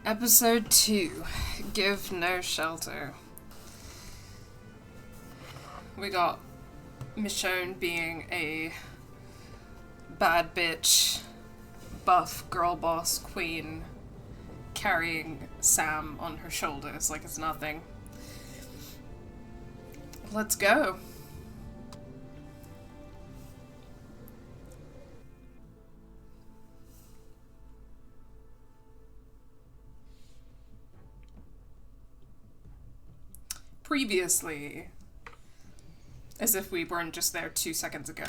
Episode 2. Give no shelter. We got Michonne being a bad bitch, buff girl boss queen, carrying Sam on her shoulders like it's nothing. Let's go. Previously, as if we weren't just there 2 seconds ago.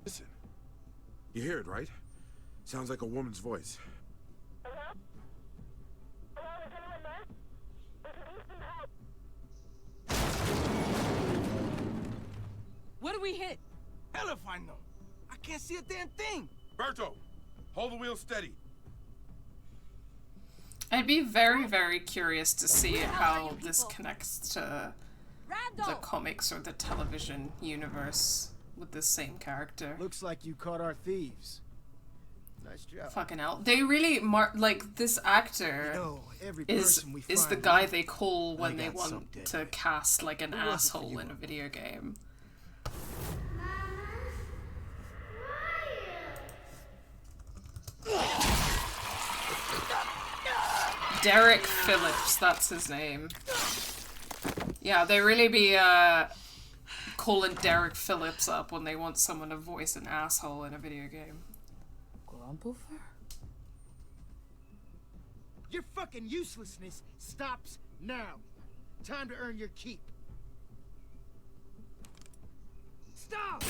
Listen, you hear it, right? Sounds like a woman's voice. Hello? Hello, is anyone there? We could use some help. What do we hit? Hell if I know. I can't see a damn thing. Berto, hold the wheel steady. I'd be very, very curious to see how this connects to Randall! the comics or the television universe with the same character. Looks like you caught our thieves. Nice job. Fucking hell. They really like this actor Every is person we the find guy they call when they they got want something. to cast like an Who was it for asshole you? in a video game. Derek Phillips, that's his name. Yeah, they really be calling Derek Phillips up when they want someone to voice an asshole in a video game. Grumplefer? Your fucking uselessness stops now. Time to earn your keep. Stop!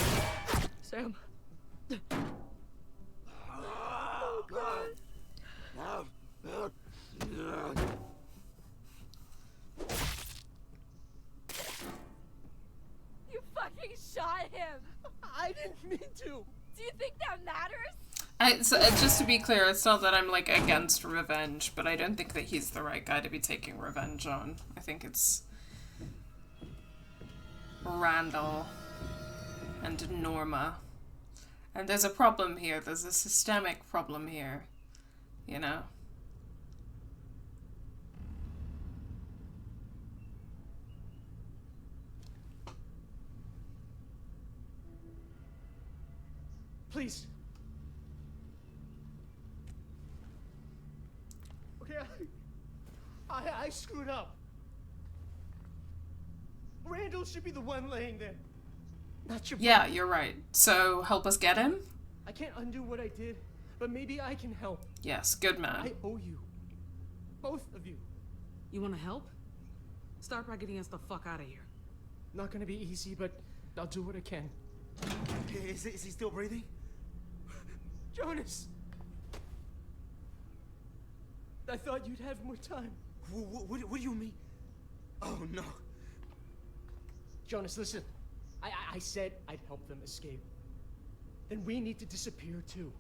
Sam. Oh, God. You fucking shot him! I didn't mean to. Do you think that matters? Just to be clear, it's not that I'm like against revenge, but I don't think that he's the right guy to be taking revenge on. I think it's Randall and Norma. And there's a problem here. There's a systemic problem here. You know? Please. Okay, I screwed up. Randall should be the one laying there. Not your Yeah, you're right. So, help us get him? I can't undo what I did, but maybe I can help. Yes, good man. I owe you. Both of you. You wanna help? Start by getting us the fuck out of here. Not gonna be easy, but I'll do what I can. Is he still breathing? Jonas! I thought you'd have more time. What do you mean? Oh, no. Jonas, listen. I said I'd help them escape. Then we need to disappear, too.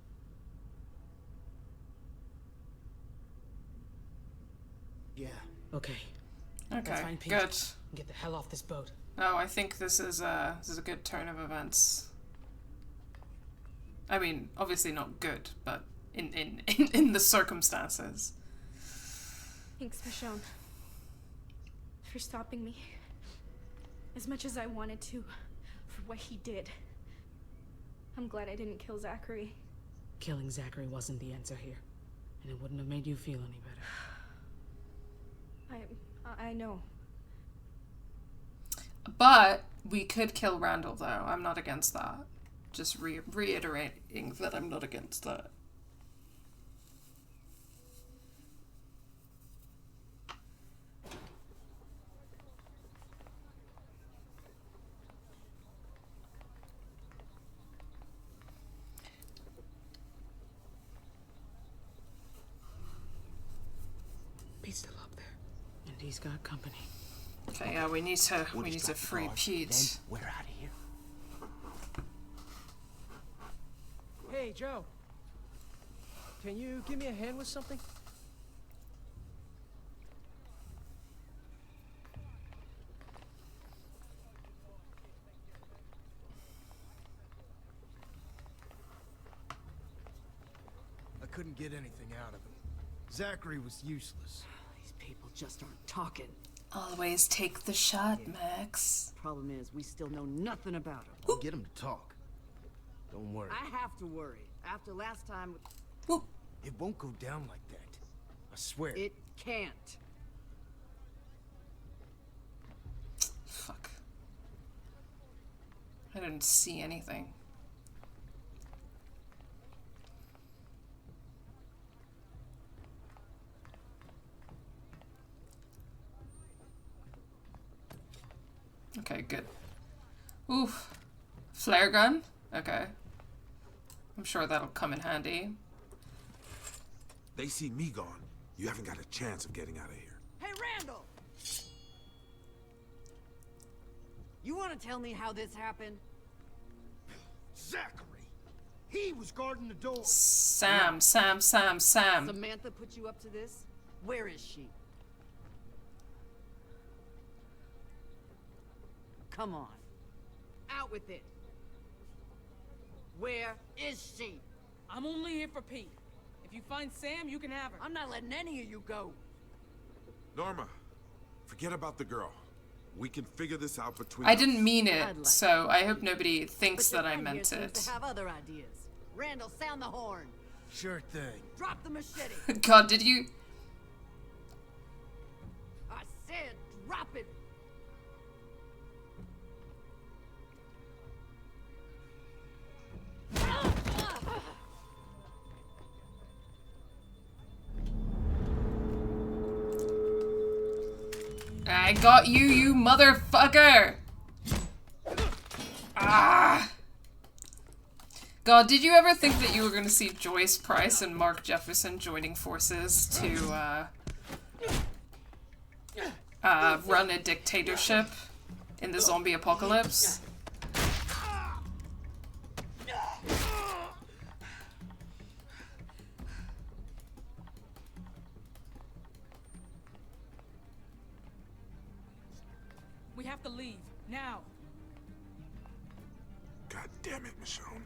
Yeah. Okay. Okay, Let's find Pete good. and get the hell off this boat. Oh, I think this is a good turn of events. I mean, obviously not good, but in the circumstances. Thanks, Michonne, for stopping me. As much as I wanted to, for what he did. I'm glad I didn't kill Zachary. Killing Zachary wasn't the answer here, and it wouldn't have made you feel any better. I know. But we could kill Randall, though. I'm not against that. Just reiterating that I'm not against that. Pete's still up there, and he's got company. Okay, yeah, we need to free Pete. We're out of here. Hey, Joe. Can you give me a hand with something? couldn't get anything out of him. Zachary was useless. These people just aren't talking. Always take the shot, Max. Problem is, we still know nothing about him. I'll get him to talk. Don't worry. I have to worry. After last time, Whoop. It won't go down like that. I swear. it can't. Fuck. I didn't see anything. Okay, good. Oof. Flare gun? Okay. I'm sure that'll come in handy. They see me gone. You haven't got a chance of getting out of here. Hey, Randall! You want to tell me how this happened? Zachary! He was guarding the door. Sam. Samantha put you up to this? Where is she? Come on. Out with it. Where is she? I'm only here for Pete. If you find Sam, you can have her. I'm not letting any of you go. Norma, forget about the girl. We can figure this out between I us. didn't mean I'd it, like so I hope nobody thinks But your that I friend here meant seems it. to have other ideas. Randall, sound the horn. Sure thing. Drop the machete. God, did you? I said drop it. I got you, you motherfucker! Ah! God, did you ever think that you were going to see Joyce Price and Mark Jefferson joining forces to, run a dictatorship in the zombie apocalypse? We have to leave. Now. God damn it, Michonne.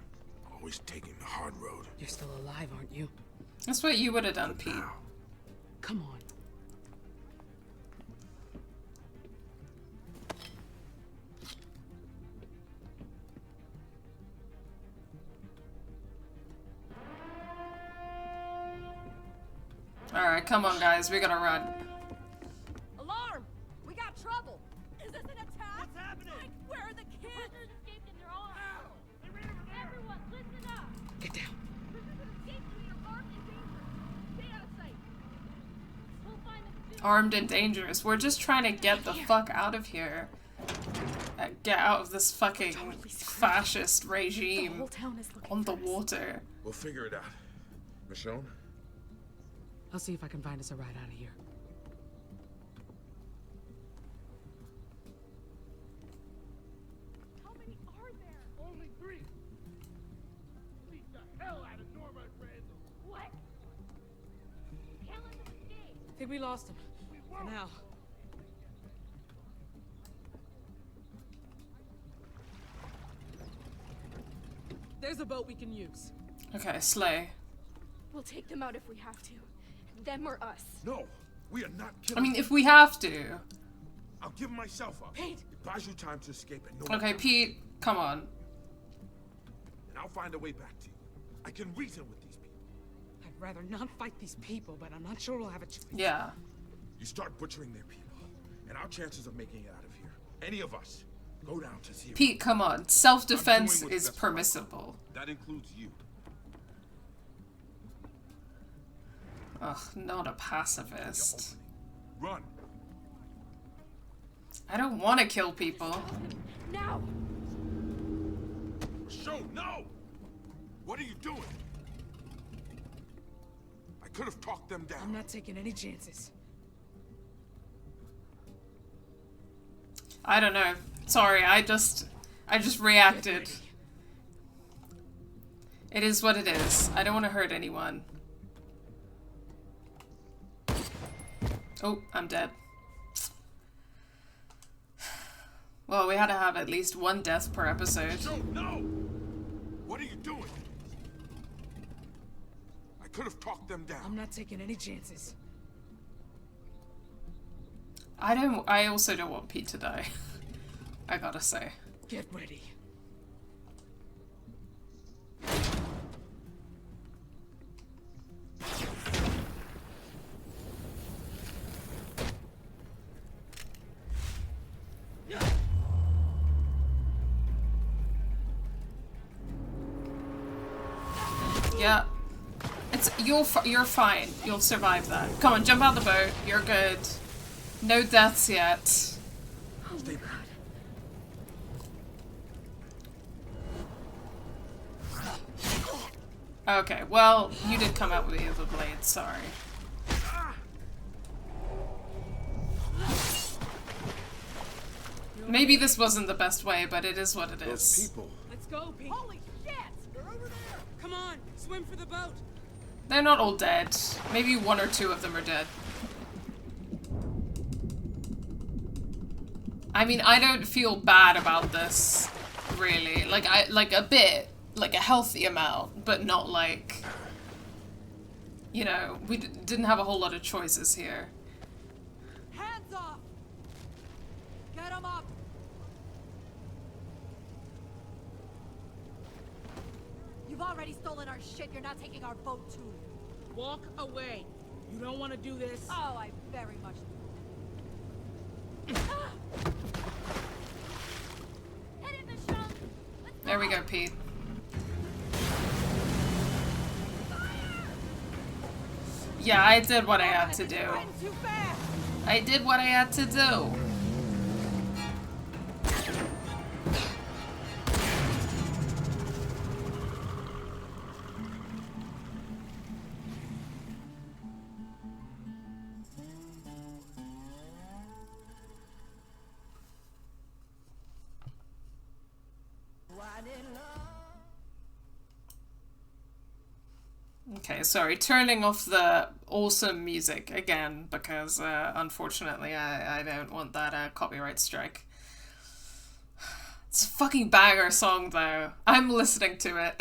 Always taking the hard road. You're still alive, aren't you? That's what you would have done, Pete. Now. Come on. Alright, come on, guys. We gotta run. Alarm! We got trouble! Is this an attack? What's happening? Mike, where are the kids? Prisoners escaped in their arms. Everyone, listen up! Get down. Prisoners escaped and we are armed and dangerous. Stay out of sight. We'll find them soon. Armed and dangerous. We're just trying to get the fuck out of here. Get out of this fucking fascist The regime whole town is looking on the for us. water. We'll figure it out. Michonne? I'll see if I can find us a ride out of here. How many are there? Only 3. Beat the hell out of Norma and Randall. What? Can't let them escape. I think we lost him. For now. There's a boat we can use. Okay, slay. We'll take them out if we have to. Them or us. No, we are not I killing. mean, if we have to. I'll give myself up. Pete! It buys you time to escape and no Okay, Pete, come on. And I'll find a way back to you. I can reason with these people. I'd rather not fight these people, but I'm not sure we'll have a choice. Yeah. You start butchering their people, and our chances of making it out of here, any of us, go down to 0. Pete, come on. Self-defense I'm doing what's is best for my permissible. That includes you. Ugh, not a pacifist. Run. I don't want to kill people. Now! Michonne, no! What are you doing? I could have talked them down. I'm not taking any chances. I don't know. Sorry, I just reacted. It is what it is. I don't want to hurt anyone. Oh, I'm dead. Well, we had to have at least one death per episode. Michonne, no! What are you doing? I could have talked them down. I'm not taking any chances. I also don't want Pete to die. I gotta say. Get ready. Yeah. You're fine. You'll survive that. Come on, jump out the boat. You're good. No deaths yet. Oh my God. Okay, well, you did come out with the other blade, sorry. Maybe this wasn't the best way, but it is what it Those is. people. Let's go, Pete. Holy shit! They're over there! Come on, swim for the boat. They're not all dead. Maybe one or two of them are dead. I mean, I don't feel bad about this, really. Like a bit, like a healthy amount, but not like, you know, we didn't have a whole lot of choices here. Hands off! Get him up! You've already stolen our shit. You're not taking our boat too. Walk away. You don't want to do this. Oh, I very much do. Hit it, Michonne! Let's There we go, Pete. Yeah, I did what I had to do. Too fast! I did what I had to do. Okay, sorry, turning off the awesome music again, because unfortunately I don't want that copyright strike. It's a fucking banger song though. I'm listening to it.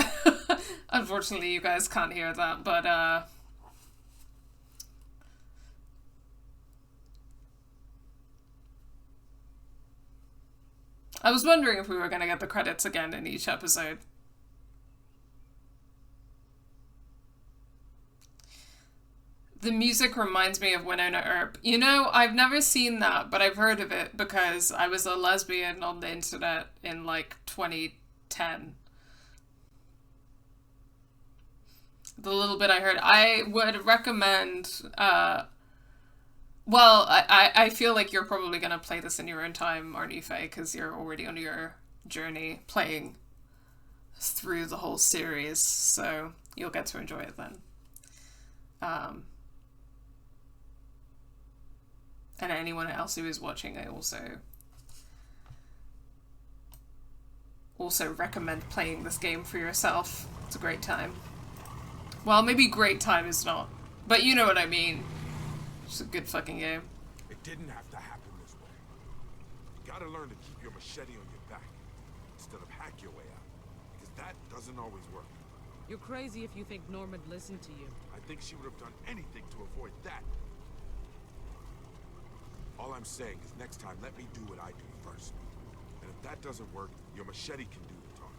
Unfortunately you guys can't hear that, but I was wondering if we were gonna get the credits again in each episode. The music reminds me of Winona Earp. You know, I've never seen that, but I've heard of it because I was a lesbian on the internet in like 2010. The little bit I heard. I would recommend, well, I feel like you're probably going to play this in your own time, aren't you, Faye? Because you're already on your journey playing through the whole series, so you'll get to enjoy it then. And anyone else who is watching, I also recommend playing this game for yourself. It's a great time. Well, maybe great time is not, but you know what I mean. It's a good fucking game. It didn't have to happen this way. You gotta learn to keep your machete on your back instead of hack your way out, because that doesn't always work. You're crazy if you think Norma'd listen to you. I think she would have done anything to avoid that. All I'm saying is next time, let me do what I do first. And if that doesn't work, your machete can do the talking.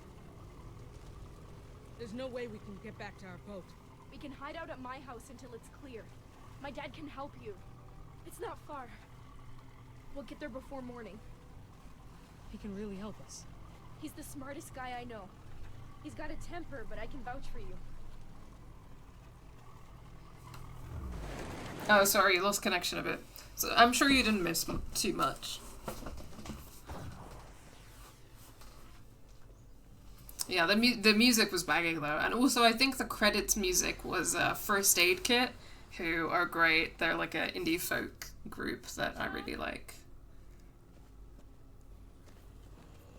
There's no way we can get back to our boat. We can hide out at my house until it's clear. My dad can help you. It's not far. We'll get there before morning. He can really help us. He's the smartest guy I know. He's got a temper, but I can vouch for you. Oh, sorry, you lost connection a bit. So I'm sure you didn't miss too much. Yeah, the music was banging though, and also I think the credits music was First Aid Kit, who are great. They're like an indie folk group that I really like.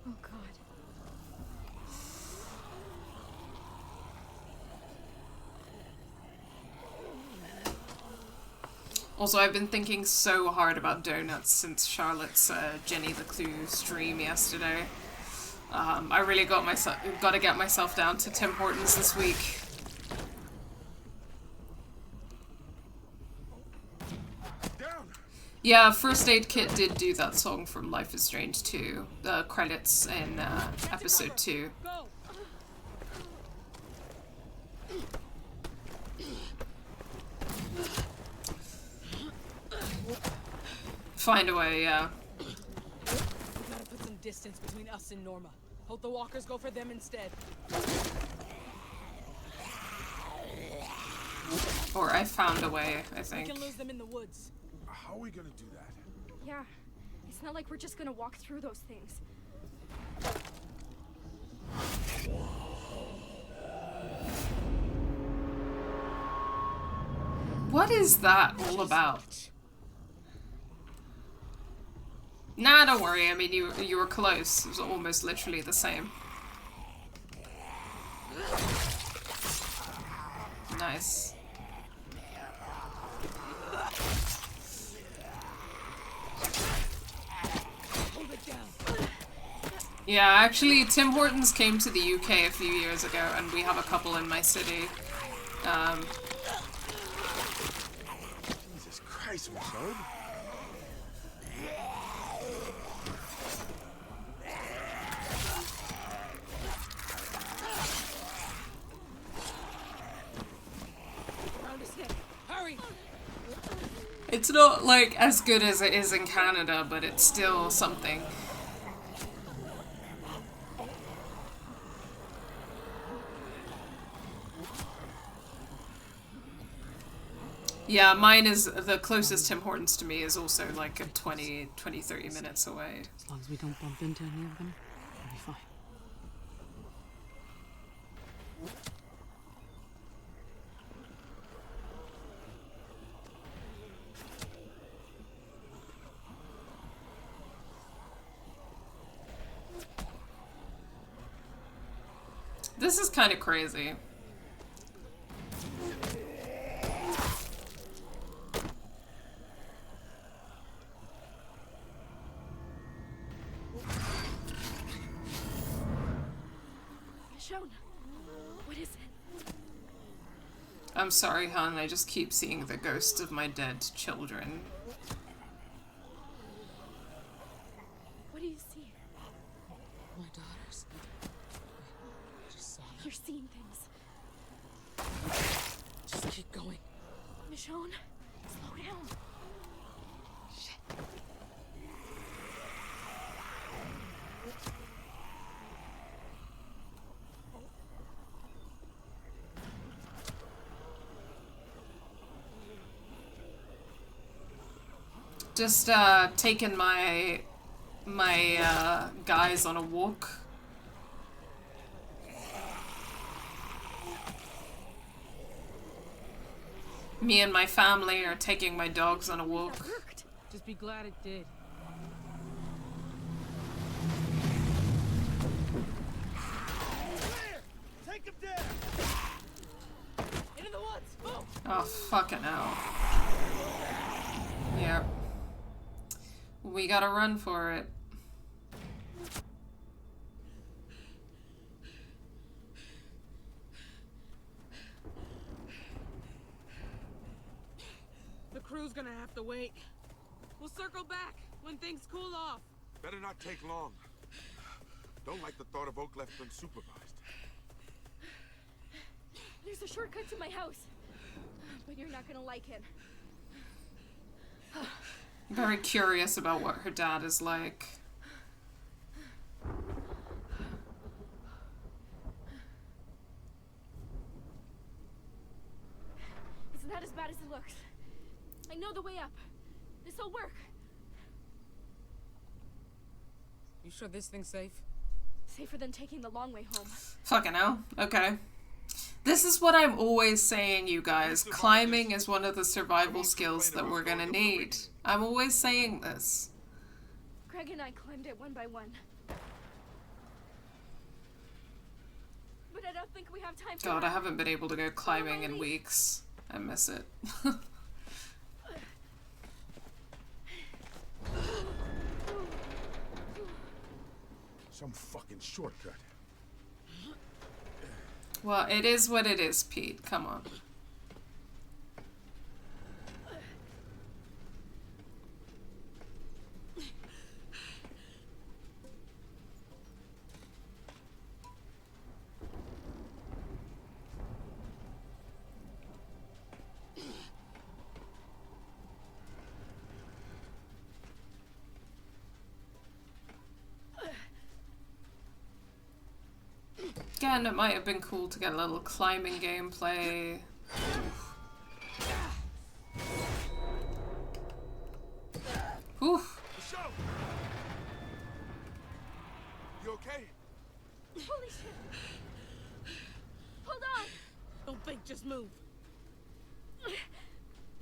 Oh God. Also, I've been thinking so hard about donuts since Charlotte's Jenny the Clue stream yesterday. I really got to get myself down to Tim Hortons this week. Yeah, First Aid Kit did do that song from Life is Strange 2. The credits in episode 2. Go. Find a way, yeah. We gotta put some distance between us and Norma. Hope the walkers go for them instead. Or I found a way, I We think. can lose them in the woods. How are we gonna do that? Yeah, it's not like we're just gonna walk through those things. What is that all about? Nah, don't worry. I mean, you were close. It was almost literally the same. Nice. Hold it down. Yeah, actually, Tim Hortons came to the UK a few years ago, and we have a couple in my city. Jesus Christ, Michonne. Around his neck. Hurry. It's not, like, as good as it is in Canada, but it's still something. Yeah, mine is, the closest Tim Hortons to me is also like 30 minutes away. As long as we don't bump into any of them, we'll be fine. This is kind of crazy. Michonne, what is it? I'm sorry, hon. I just keep seeing the ghosts of my dead children. What do you see? My daughters. I just saw them. You're seeing things. Just keep going. Michonne, slow down. Shit. Just taking my guys on a walk. Me and my family are taking my dogs on a walk. That worked. Just be glad it did. Clear! Take him down! Into the woods. Move. Oh, fucking hell. Yep. We gotta run for it. The crew's gonna have to wait. We'll circle back when things cool off. Better not take long. Don't like the thought of Oak left unsupervised. There's a shortcut to my house. But you're not gonna like it. Very curious about what her dad is like. It's not as bad as it looks. I know the way up. This'll work. You sure this thing's safe? Safer than taking the long way home. Fucking hell. Okay. This is what I'm always saying, you guys. Climbing is one of the survival skills that we're gonna need. I'm always saying this. Greg and I climbed it one by one. But I don't think we have time for God, I that. haven't been able to go climbing in weeks. I miss it. Some fucking shortcut. Well, it is what it is, Pete. Come on. Again, it might have been cool to get a little climbing gameplay. Whew. Michonne! You okay? Holy shit! Hold on! Don't think, just move.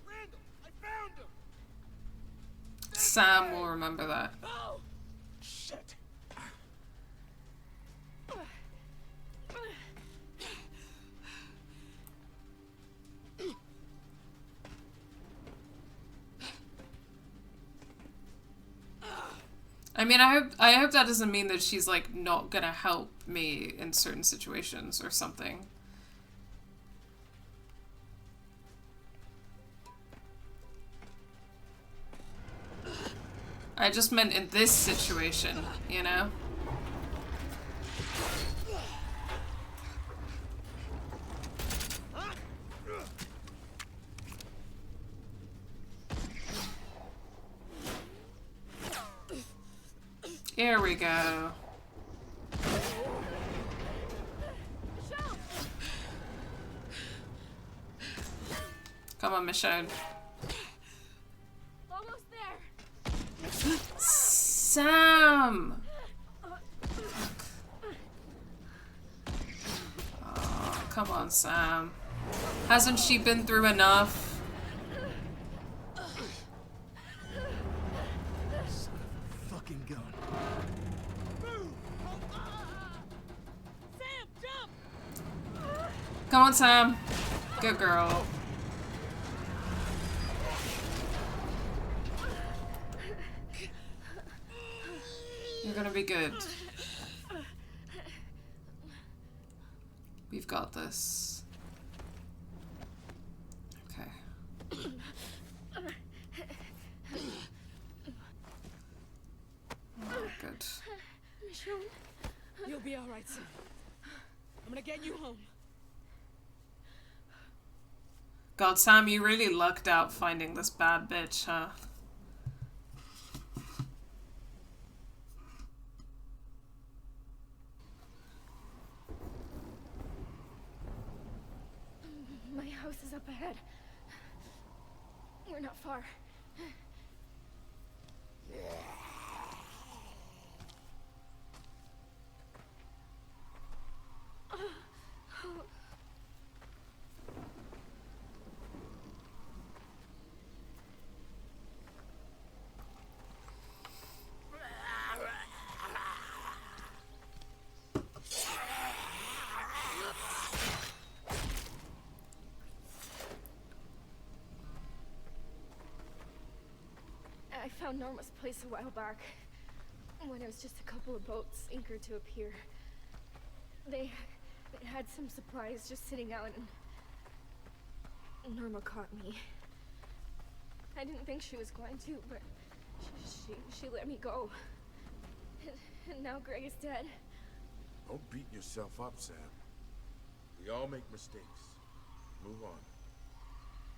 Randall, I found him! Sam will remember that. Oh! Shit! I mean, I hope that doesn't mean that she's like not gonna help me in certain situations or something. I just meant in this situation, you know? Here we go. Come on, Michonne. Almost there! Sam! Oh, come on, Sam. Hasn't she been through enough? Fucking gun. Sam, jump! Come on, Sam. Good girl. You're gonna be good. We've got this. Okay. Oh, good. Michonne? You'll be alright, Sam. I'm gonna get you home. God, Sam, you really lucked out finding this bad bitch, huh? My house is up ahead. We're not far. I found Norma's place a while back, when it was just a couple of boats anchored to a pier. They had some supplies just sitting out, and Norma caught me. I didn't think she was going to, but she let me go. And now Greg is dead. Don't beat yourself up, Sam. We all make mistakes. Move on.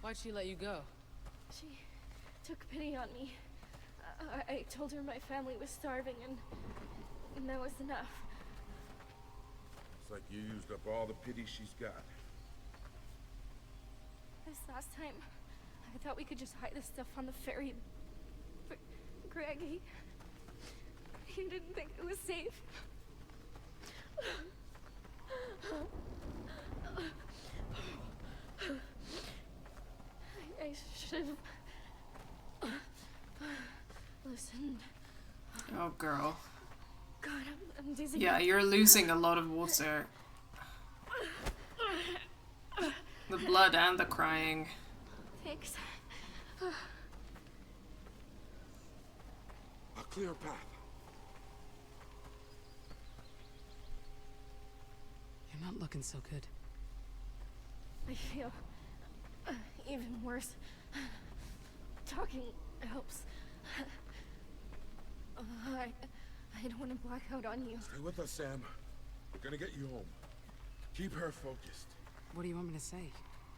Why'd she let you go? She took pity on me. I told her my family was starving, and that was enough. It's like you used up all the pity she's got. This last time, I thought we could just hide this stuff on the ferry. But Greg, he didn't think it was safe. I should have listened. Oh, girl. God, I'm dizzy. Yeah, you're losing a lot of water. The blood and the crying. Thanks. A clear path. You're not looking so good. I feel even worse. Talking helps. I don't want to black out on you. Stay with us, Sam. We're gonna get you home. Keep her focused. What do you want me to say?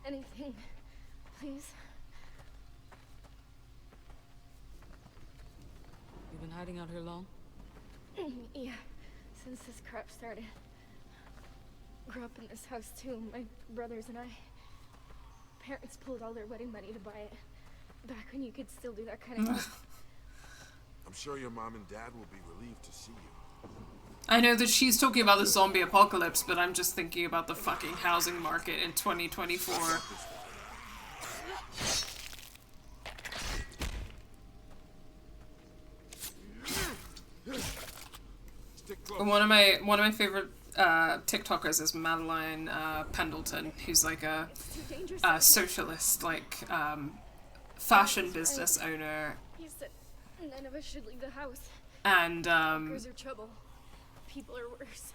Anything, please. You've been hiding out here long? Yeah, since this crap started. grew up in this house too, my brothers and I. Parents pulled all their wedding money to buy it. Back when you could still do that kind of stuff. I'm sure your mom and dad will be relieved to see you. I know that she's talking about the zombie apocalypse, but I'm just thinking about the fucking housing market in 2024. Stick close. One of my favorite TikTokers is Madeline Pendleton, who's like a socialist, like fashion business owner, He said none of us should leave the house. and Workers are trouble. People are worse.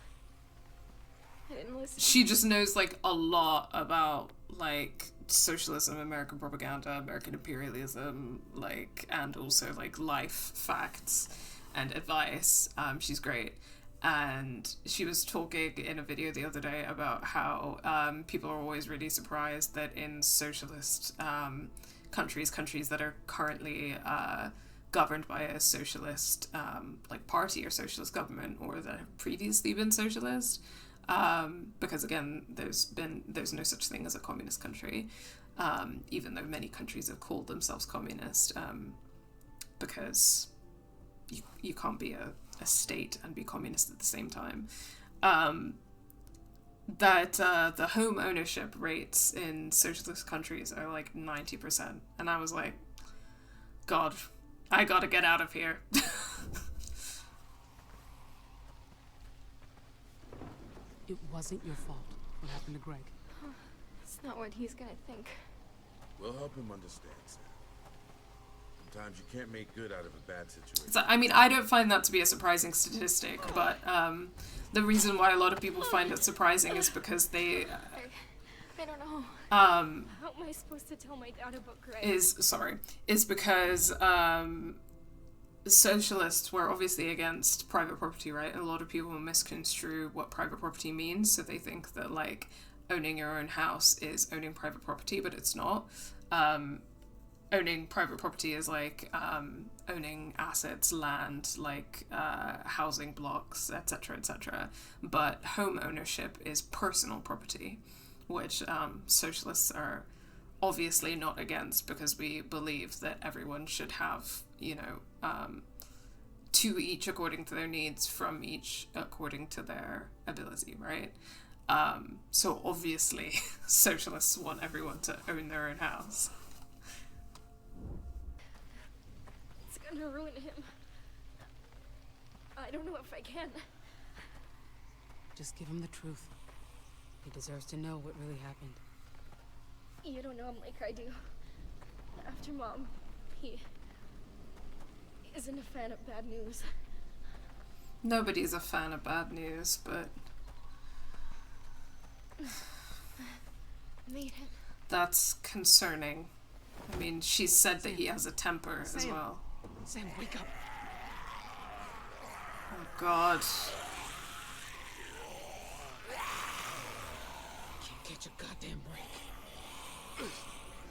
I didn't listen. she just knows like a lot about like socialism, American propaganda, American imperialism, like, and also like life facts and advice. She's great. And she was talking in a video the other day about how people are always really surprised that in socialist countries that are currently governed by a socialist like party or socialist government, or that have previously been socialist, because again there's no such thing as a communist country, even though many countries have called themselves communist, because you can't be a state and be communist at the same time. That the home ownership rates in socialist countries are like 90%, and I was like, God, I gotta get out of here. It wasn't your fault what happened to Greg. It's not what he's gonna think. We'll help him understand, Sam. Sometimes you can't make good out of a bad situation. So, I mean, I don't find that to be a surprising statistic, but the reason why a lot of people find it surprising is because they I don't know. How am I supposed to tell my dad about Greg? is because socialists were obviously against private property, right? And a lot of people misconstrue what private property means, so they think that like owning your own house is owning private property, but it's not. Owning private property is like owning assets, land, like housing blocks, etc., etc. But home ownership is personal property, which socialists are obviously not against, because we believe that everyone should have, you know, to each according to their needs, from each according to their ability, right? So obviously socialists want everyone to own their own house. It's gonna ruin him. I don't know if I can. Just give him the truth. He deserves to know what really happened. You don't know him like I do. After Mom, he isn't a fan of bad news. Nobody's a fan of bad news, but Made him. that's concerning. I mean, she said that he has a temper as well. Sam, wake up. Oh God. Can't catch a goddamn break.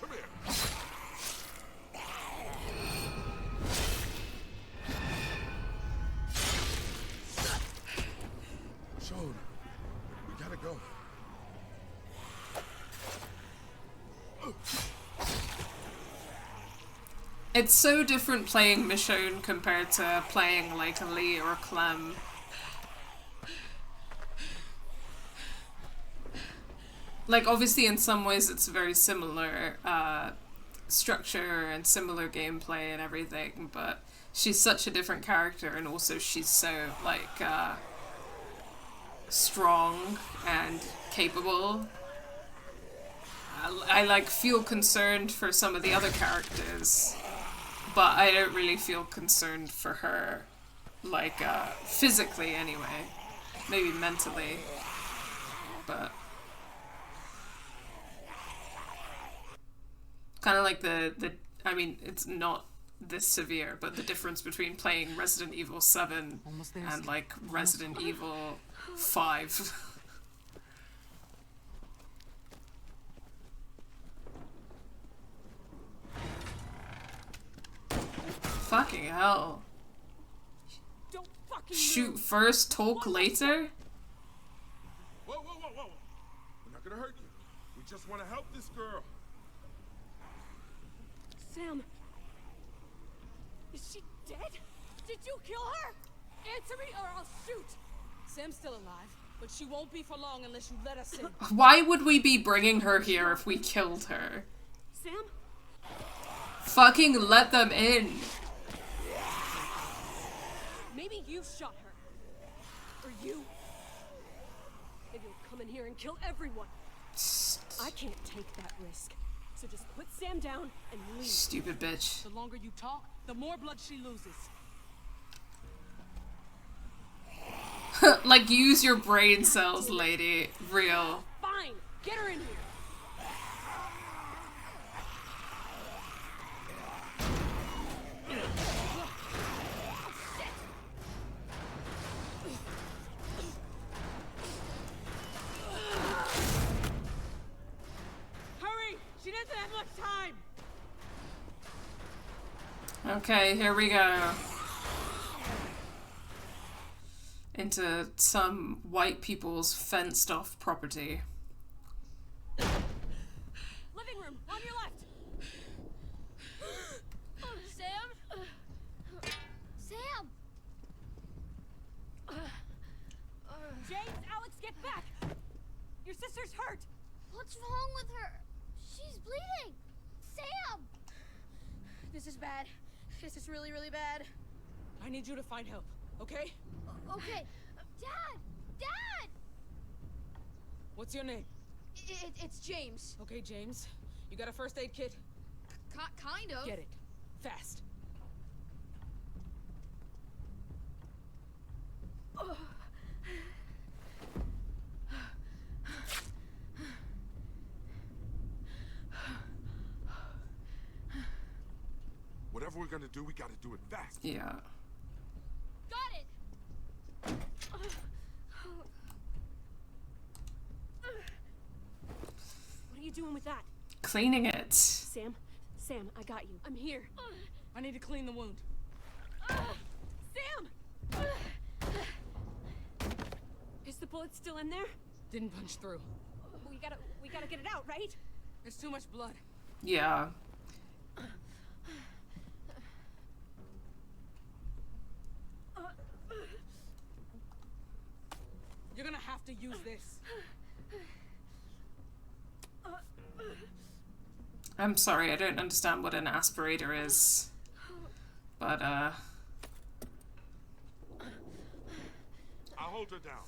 Come here. Michonne, we gotta go. It's so different playing Michonne compared to playing like Lee or Clem. Like, obviously in some ways it's very similar structure and similar gameplay and everything, but she's such a different character, and also she's so like strong and capable. I like feel concerned for some of the other characters, but I don't really feel concerned for her, like physically anyway, maybe mentally, but kind of like the I mean, it's not this severe, but the difference between playing Resident Evil 7 and like Resident Evil 5. Fucking hell. Don't fucking Shoot first, talk later? Whoa, whoa, whoa, whoa. just want to help this girl. Sam. Is she dead? Did you kill her? Answer me or I'll shoot. Sam's still alive, but she won't be for long unless you let us in. Why would we be bringing her here if we killed her? Sam? Fucking let them in. Maybe you shot her. Or you. Maybe you'll come in here and kill everyone. I can't take that risk. So just put Sam down and leave. Stupid bitch. The longer you talk, the more blood she loses. Like, use your brain cells, lady. Real. Fine, get her in here. Hurry! She doesn't have much time. Okay, here we go. Into some white people's fenced off property. Living room, on your left. Sam? Sam! James, Alex, get back! Your sister's hurt! What's wrong with her? She's bleeding! Sam! This is bad. This is really, really bad. I need you to find help, okay? Okay. Dad! Dad! What's your name? It's James. Okay, James. You got a first aid kit? Kind of. Get it. Fast. Whatever we're gonna do, we gotta do it fast. Yeah. Got it! What are you doing with that? Cleaning it. Sam, I got you. I'm here. I need to clean the wound. Sam! Is the bullet still in there? Didn't punch through. We gotta get it out, right? There's too much blood. Yeah. You're gonna have to use this. I'm sorry, I don't understand what an aspirator is. But, I'll hold her down.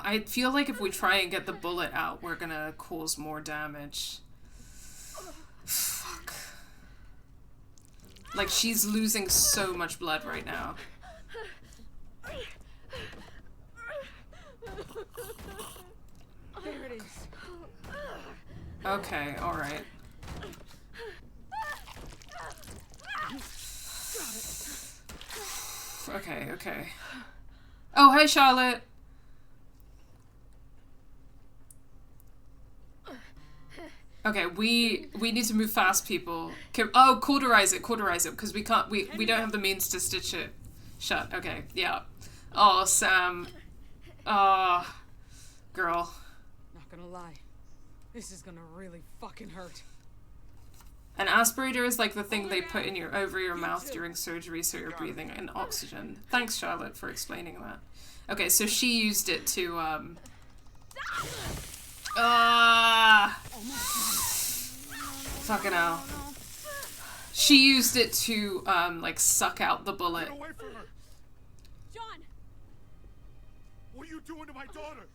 I feel like if we try and get the bullet out, we're gonna cause more damage. Fuck. Like, she's losing so much blood right now. There it is. Okay, alright. Okay, okay. Oh, hi, Charlotte! Okay, we need to move fast, people. Oh, cauterize it, because we can't, we don't have the means to stitch it shut. Okay, yeah. Oh, Sam. Oh, girl. Not gonna lie. This is gonna really fucking hurt. An aspirator is like the thing they put in over your mouth during surgery so you're breathing in oxygen. Thanks, Charlotte, for explaining that. Okay, so she used it to, fucking hell. She used it to, like, suck out the bullet. Get away from her! John! What are you doing to my daughter?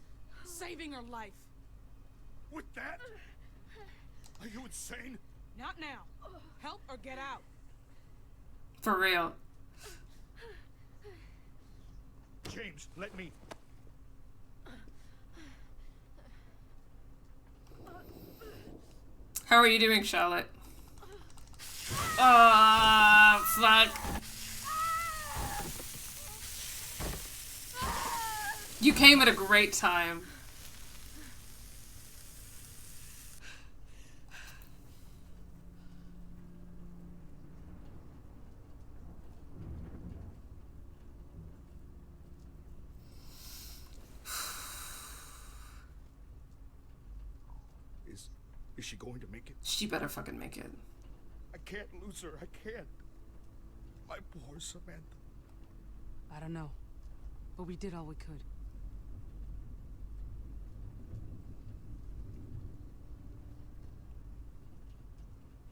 Saving her life. With that? Are you insane? Not now. Help or get out. For real. James, let me. How are you doing, Charlotte? Ah, fuck. You came at a great time. Is she going to make it? She better fucking make it. I can't lose her. I can't. My poor Samantha. I don't know, but we did all we could.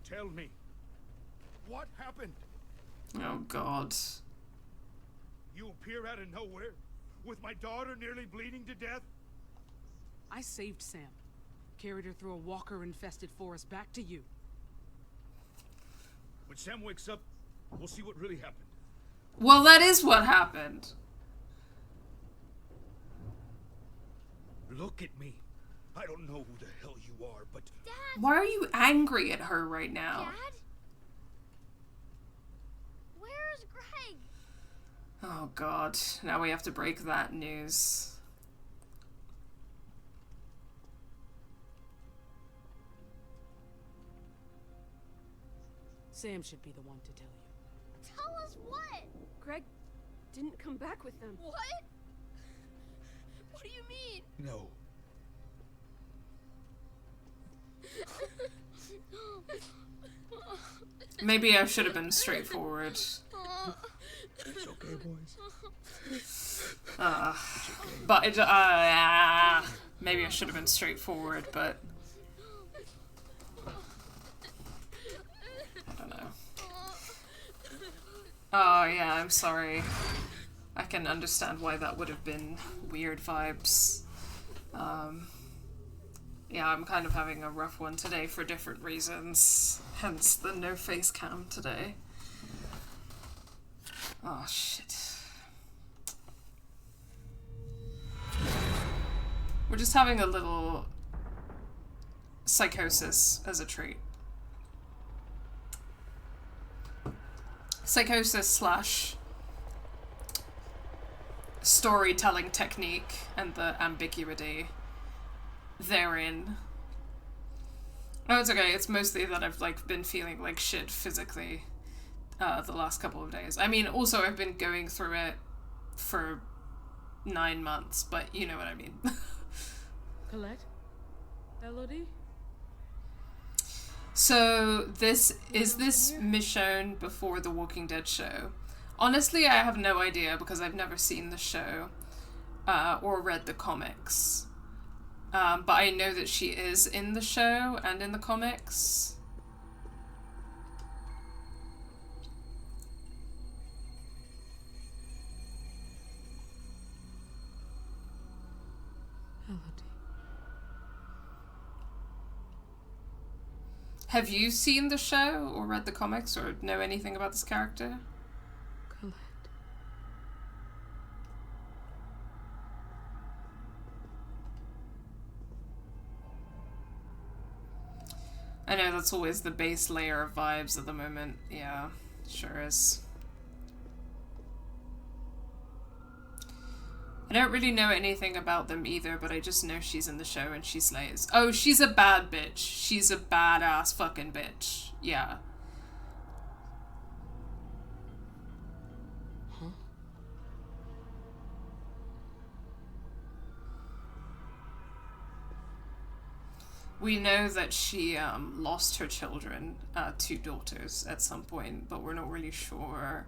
Tell me, what happened? Oh God. You appear out of nowhere, with my daughter nearly bleeding to death? I saved Sam. Carried her through a walker-infested forest back to you. When Sam wakes up, we'll see what really happened. Well, that is what happened. Look at me. I don't know who the hell you are, but... Dad! Why are you angry at her right now? Dad? Where's Greg? Oh God, now we have to break that news. Sam should be the one to tell you. Tell us what? Greg didn't come back with them. What? What do you mean? No. Maybe I should have been straightforward. It's okay, boys. But it, maybe I should have been straightforward, but I don't know. Oh yeah, I'm sorry. I can understand why that would have been weird vibes. Yeah, I'm kind of having a rough one today for different reasons. Hence the no face cam today. Oh shit. We're just having a little psychosis as a trait. Psychosis slash storytelling technique and the ambiguity therein. Oh, it's okay. It's mostly that I've like been feeling like shit physically the last couple of days. I mean, also I've been going through it for 9 months, but you know what I mean. Colette? Elodie? So this Michonne before the Walking Dead show. Honestly, I have no idea because I've never seen the show or read the comics. But I know that she is in the show and in the comics. Elodie. Have you seen the show or read the comics or know anything about this character? Colette. I know that's always the base layer of vibes at the moment. Yeah, sure is. I don't really know anything about them either, but I just know she's in the show and she slays. Oh, she's a bad bitch. She's a badass fucking bitch. Yeah. Huh? We know that she lost her children, 2 daughters, at some point, but we're not really sure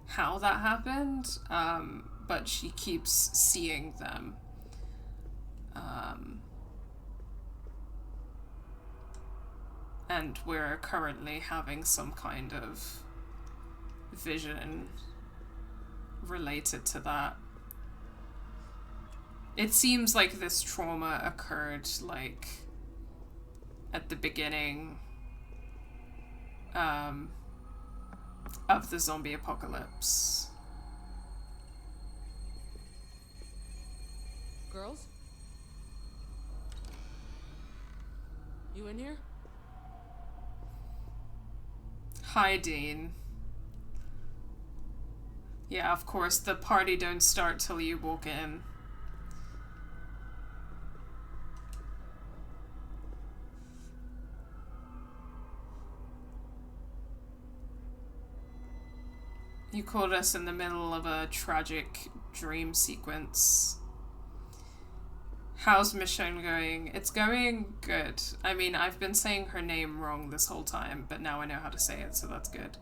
how that happened. But she keeps seeing them. And we're currently having some kind of vision related to that. It seems like this trauma occurred, like, at the beginning of the zombie apocalypse. Girls? You in here? Hi, Dean. Yeah, of course, the party don't start till you walk in. You caught us in the middle of a tragic dream sequence. How's Michonne going? It's going good. I mean, I've been saying her name wrong this whole time, but now I know how to say it, so that's good.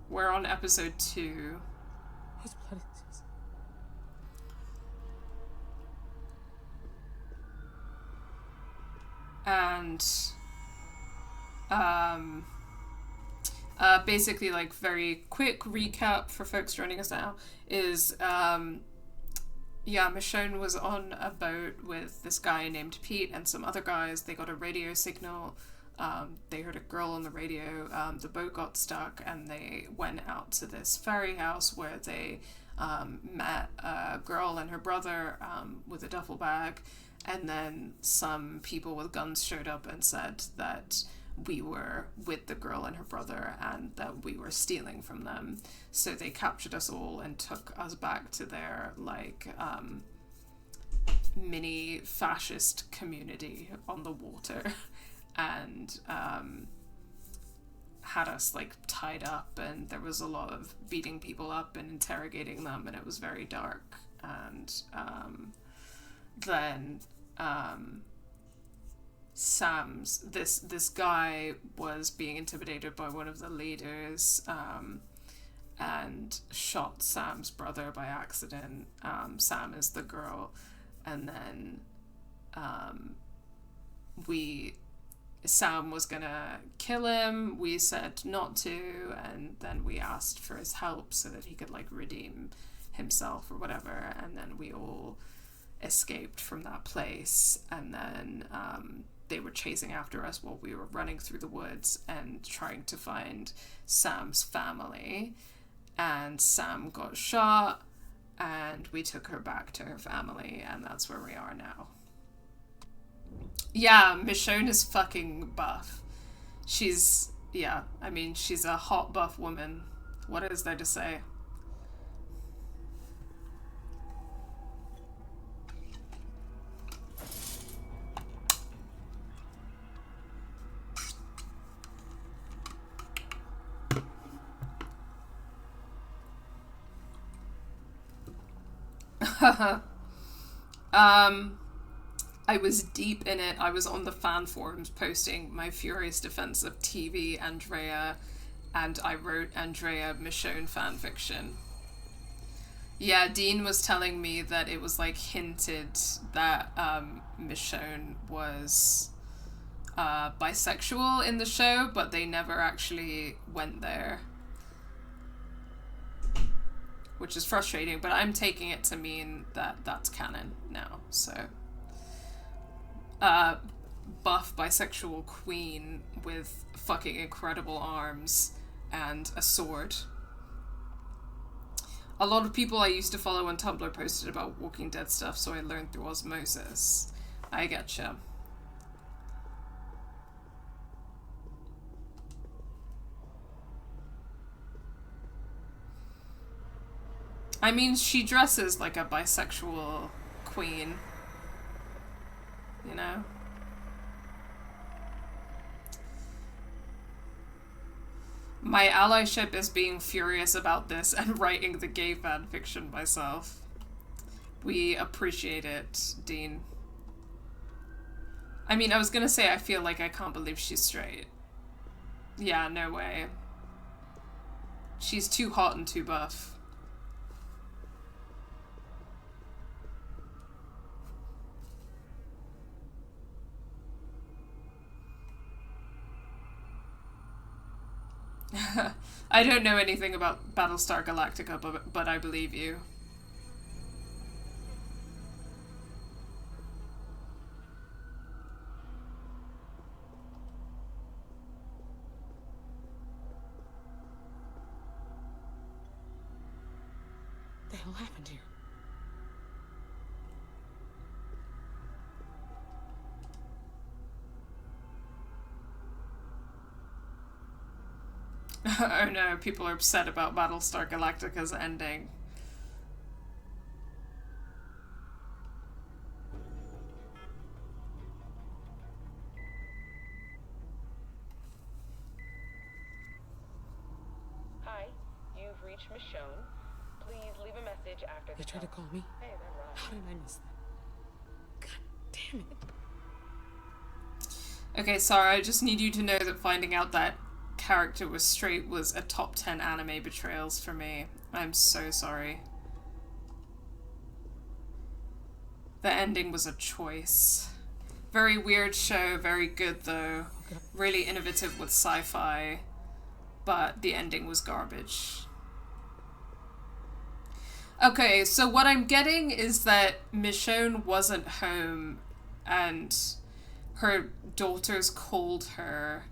We're on episode 2. Whose blood is this? And basically, like, very quick recap for folks joining us now is yeah, Michonne was on a boat with this guy named Pete and some other guys. They got a radio signal. They heard a girl on the radio. The boat got stuck, and they went out to this ferry house where they met a girl and her brother with a duffel bag. And then some people with guns showed up and said that we were with the girl and her brother and that we were stealing from them. So they captured us all and took us back to their, like, mini fascist community on the water and had us, like, tied up, and there was a lot of beating people up and interrogating them, and it was very dark. And then this guy was being intimidated by one of the leaders and shot Sam's brother by accident. Sam is the girl, and then Sam was gonna kill him. We said not to, and then we asked for his help so that he could, like, redeem himself or whatever, and then we all escaped from that place. And then they were chasing after us while we were running through the woods and trying to find Sam's family, and Sam got shot, and we took her back to her family, and that's where we are now. Yeah, Michonne is fucking buff. She's a hot buff woman. What is there to say? I was deep in it. I was on the fan forums posting my furious defense of TV Andrea, and I wrote Andrea Michonne fanfiction. Yeah, Dean was telling me that it was, like, hinted that Michonne was bisexual in the show, but they never actually went there. Which is frustrating, but I'm taking it to mean that that's canon now, so. Buff bisexual queen with fucking incredible arms and a sword. A lot of people I used to follow on Tumblr posted about Walking Dead stuff, so I learned through osmosis. I getcha. I mean, she dresses like a bisexual queen. You know? My allyship is being furious about this and writing the gay fanfiction myself. We appreciate it, Dean. I mean, I was gonna say I feel like I can't believe she's straight. Yeah, no way. She's too hot and too buff. I don't know anything about Battlestar Galactica, but I believe you. What the hell happened here? Oh no, people are upset about Battlestar Galactica's ending. Hi, you've reached Michonne. Please leave a message after the They tried to tone. call me? Hey, they're wrong. How did I miss that? Damn it. Okay, Sara, I just need you to know that finding out that character was straight was a top 10 anime betrayals for me. I'm so sorry. The ending was a choice. Very weird show, very good though. Really innovative with sci-fi, but the ending was garbage. Okay, so what I'm getting is that Michonne wasn't home and her daughters called her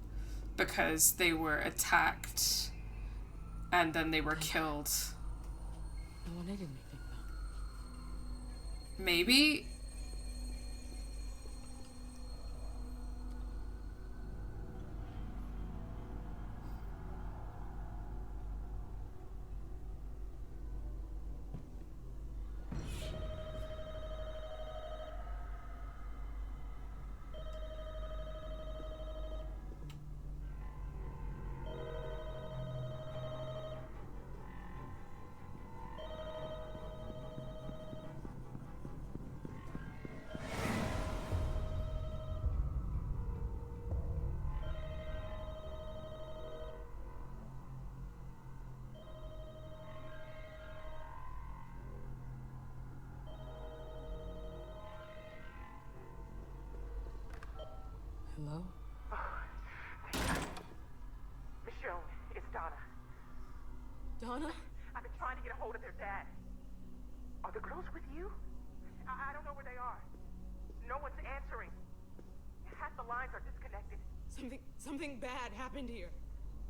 because they were attacked and then they were killed. No one did anything though. Maybe? Hello? Michonne, it's Donna. Donna? I've been trying to get a hold of their dad. Are the girls with you? I don't know where they are. No one's answering. Half the lines are disconnected. Something bad happened here.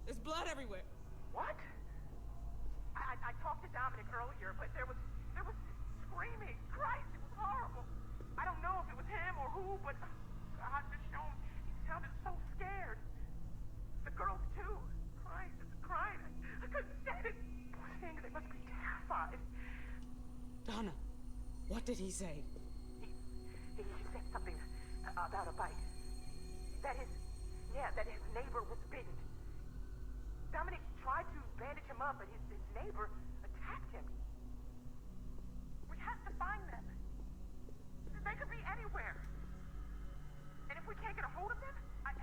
There's blood everywhere. What? I talked to Dominic earlier, but there was screaming. Christ, it was horrible. I don't know if it was him or who, but God, Michonne, he sounded so scared. The girls too. Crying. I couldn't stand it. Poor things, they must be terrified. Donna, what did he say? He said something about a bite. That his neighbor was bitten. Dominic tried to bandage him up, but his neighbor attacked him. We have to find them. They could be anywhere. And if we can't get a hold of them, I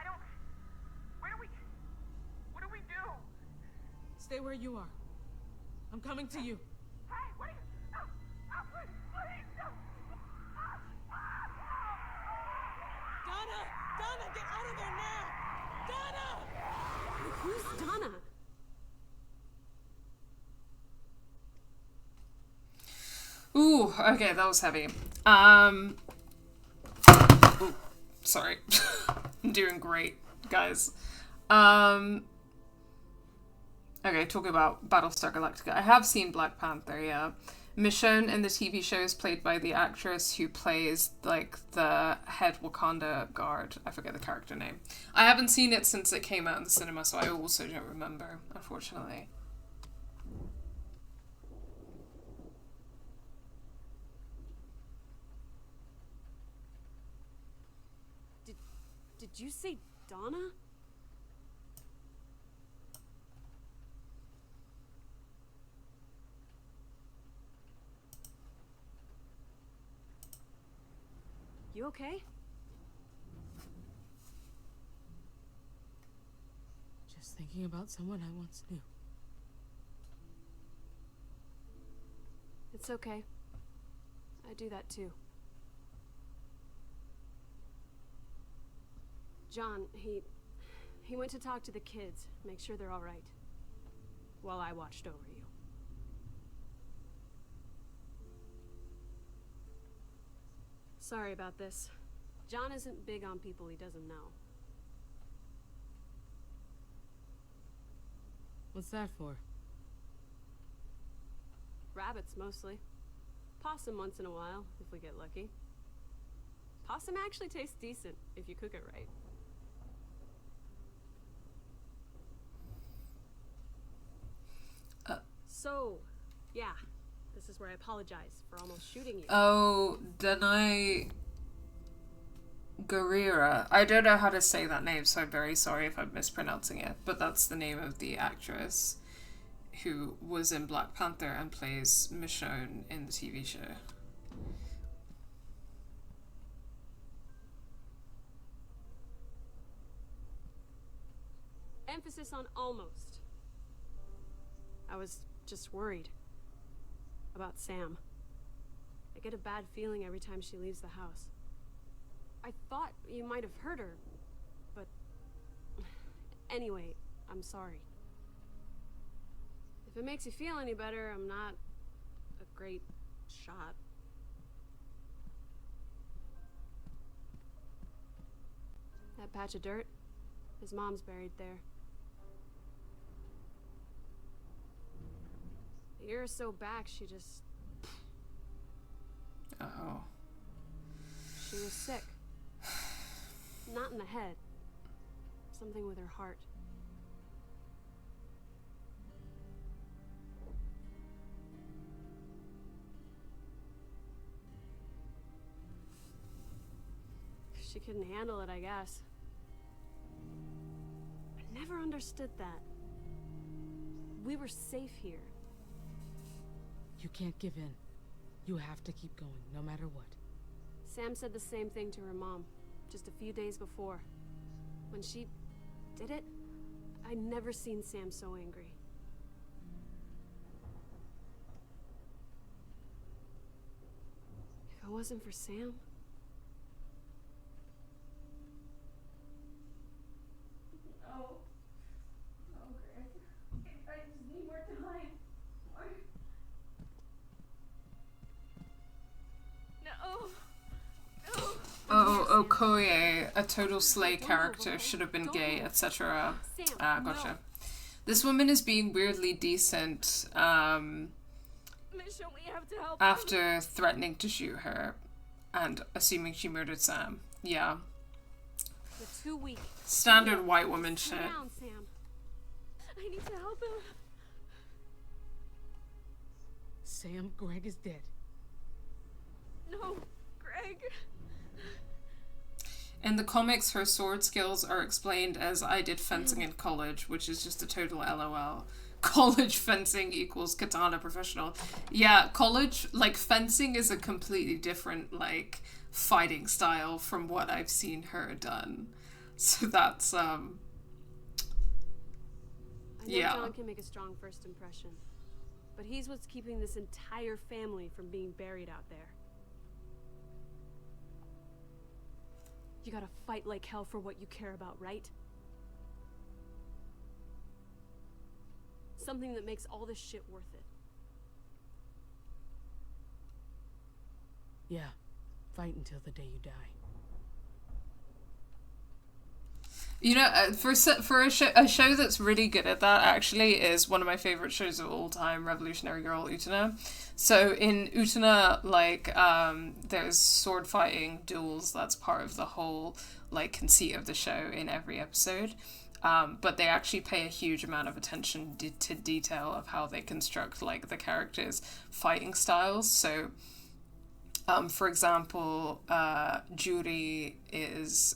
don't... What do we do? Stay where you are. I'm coming to you. Hey, wait! No, please, no! Donna, get out of there now! Donna! Who's Donna? Ooh, okay, that was heavy. Ooh, sorry. I'm doing great, guys. Okay, talking about Battlestar Galactica. I have seen Black Panther, yeah. Michonne in the TV show is played by the actress who plays, like, the head Wakanda guard. I forget the character name. I haven't seen it since it came out in the cinema, so I also don't remember, unfortunately. Did you say Donna? You okay? Just thinking about someone I once knew. It's okay. I do that too. John, he went to talk to the kids, make sure they're all right, while I watched over you. Sorry about this. John isn't big on people he doesn't know. What's that for? Rabbits, mostly. Possum once in a while, if we get lucky. Possum actually tastes decent, if you cook it right. So, yeah. This is where I apologize for almost shooting you. Oh, Danai Gurira. I don't know how to say that name, so I'm very sorry if I'm mispronouncing it, but that's the name of the actress who was in Black Panther and plays Michonne in the TV show. emphasis on almost. I was just worried about Sam. I get a bad feeling every time she leaves the house. I thought you might have hurt her, but anyway, I'm sorry. If it makes you feel any better, I'm not a great shot. That patch of dirt, his mom's buried there. A year or so back, she just... Oh. She was sick. Not in the head. Something with her heart. She couldn't handle it, I guess. I never understood that. We were safe here. You can't give in. You have to keep going, no matter what. Sam said the same thing to her mom, just a few days before. When she did it, I'd never seen Sam so angry. If it wasn't for Sam... No. No, Greg. I just need more time. No. No. Oh, Okoye, a total slay character, should have been gay, etc. Gotcha. This woman is being weirdly decent, Michonne, we have to help after threatening to shoot her, and assuming she murdered Sam. Yeah. For 2 weeks. Standard white woman shit. Calm down, Sam. I need to help him. Sam, Greg is dead. No, Greg. In the comics, her sword skills are explained as I did fencing in college, which is just a total LOL. College fencing equals katana professional. Yeah, college, like, fencing is a completely different, like, fighting style from what I've seen her done. So that's, I know yeah. John can make a strong first impression, but he's what's keeping this entire family from being buried out there. You gotta fight like hell for what you care about, right? Something that makes all this shit worth it. Yeah, fight until the day you die. You know, for a show that's really good at that, actually, is one of my favorite shows of all time, Revolutionary Girl Utena. So in Utena, like, there's sword fighting, duels, that's part of the whole, like, conceit of the show in every episode. But they actually pay a huge amount of attention to detail of how they construct, like, the characters' fighting styles. So, for example, Juri is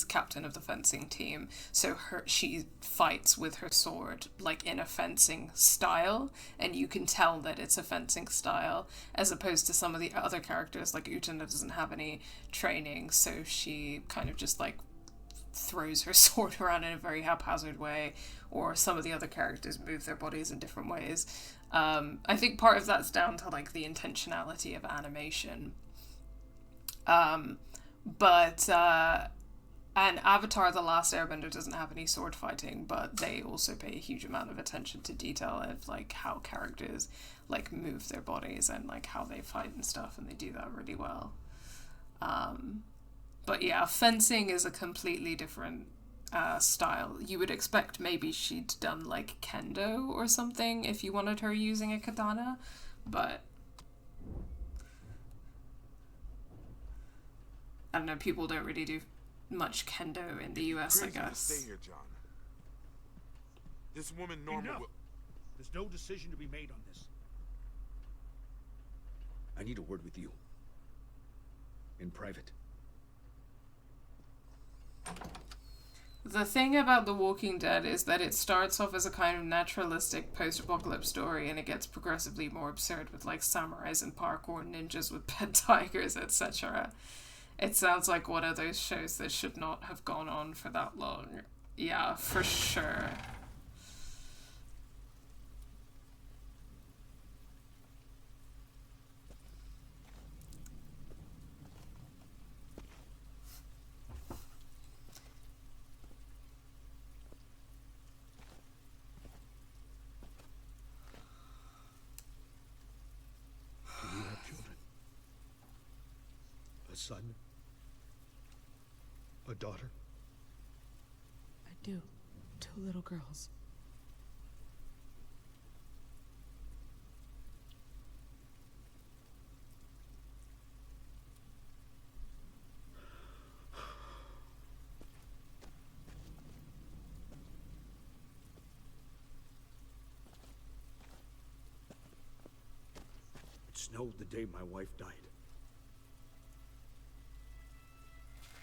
captain of the fencing team, so she fights with her sword, like, in a fencing style, and you can tell that it's a fencing style, as opposed to some of the other characters, like Utena doesn't have any training, so she kind of just, like, throws her sword around in a very haphazard way, or some of the other characters move their bodies in different ways. I think part of that's down to, like, the intentionality of animation. And Avatar: The Last Airbender doesn't have any sword fighting, but they also pay a huge amount of attention to detail of, like, how characters, like, move their bodies and, like, how they fight and stuff, and they do that really well. But yeah, fencing is a completely different style. You would expect maybe she'd done, like, kendo or something if you wanted her using a katana, but I don't know, people don't really do much kendo in the US, I Crazy to guess. stay here, John. This woman Norma Enough. will... There's no decision to be made on this. I need a word with you. In private. The thing about The Walking Dead is that it starts off as a kind of naturalistic post-apocalypse story, and it gets progressively more absurd with, like, samurais and parkour ninjas with pet tigers, etc. It sounds like one of those shows that should not have gone on for that long. Yeah, for sure. Do you have children? A son? A daughter? I do. 2 little girls. It snowed the day my wife died.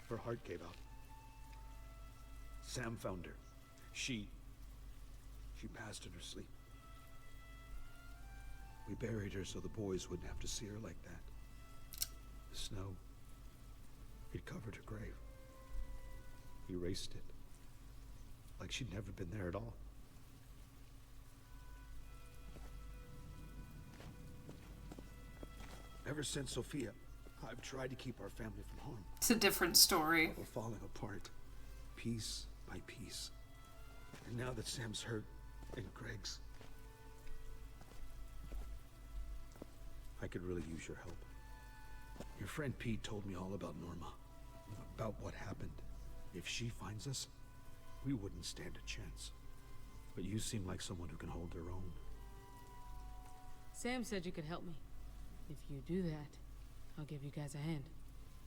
Her heart gave out. Sam found her. She passed in her sleep. We buried her so the boys wouldn't have to see her like that. The snow, it covered her grave. Erased it. Like she'd never been there at all. Ever since Sophia, I've tried to keep our family from harm. It's a different story. We're falling apart, piece by piece. And now that Sam's hurt, and Greg's, I could really use your help. Your friend Pete told me all about Norma, about what happened. If she finds us, we wouldn't stand a chance. But you seem like someone who can hold their own. Sam said you could help me. If you do that, I'll give you guys a hand.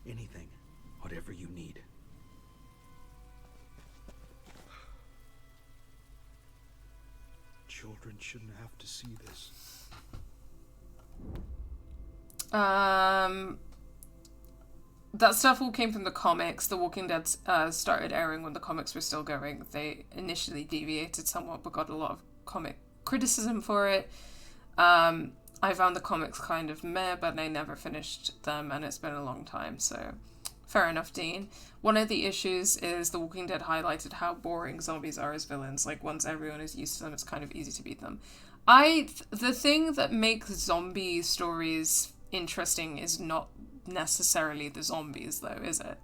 Anything, whatever you need. Children shouldn't have to see this. That stuff all came from the comics. The Walking Dead started airing when the comics were still going. They initially deviated somewhat, but got a lot of comic criticism for it. I found the comics kind of meh, but I never finished them, and it's been a long time, so fair enough, Dean. One of the issues is The Walking Dead highlighted how boring zombies are as villains. Like, once everyone is used to them, it's kind of easy to beat them. The thing that makes zombie stories interesting is not necessarily the zombies, though, is it?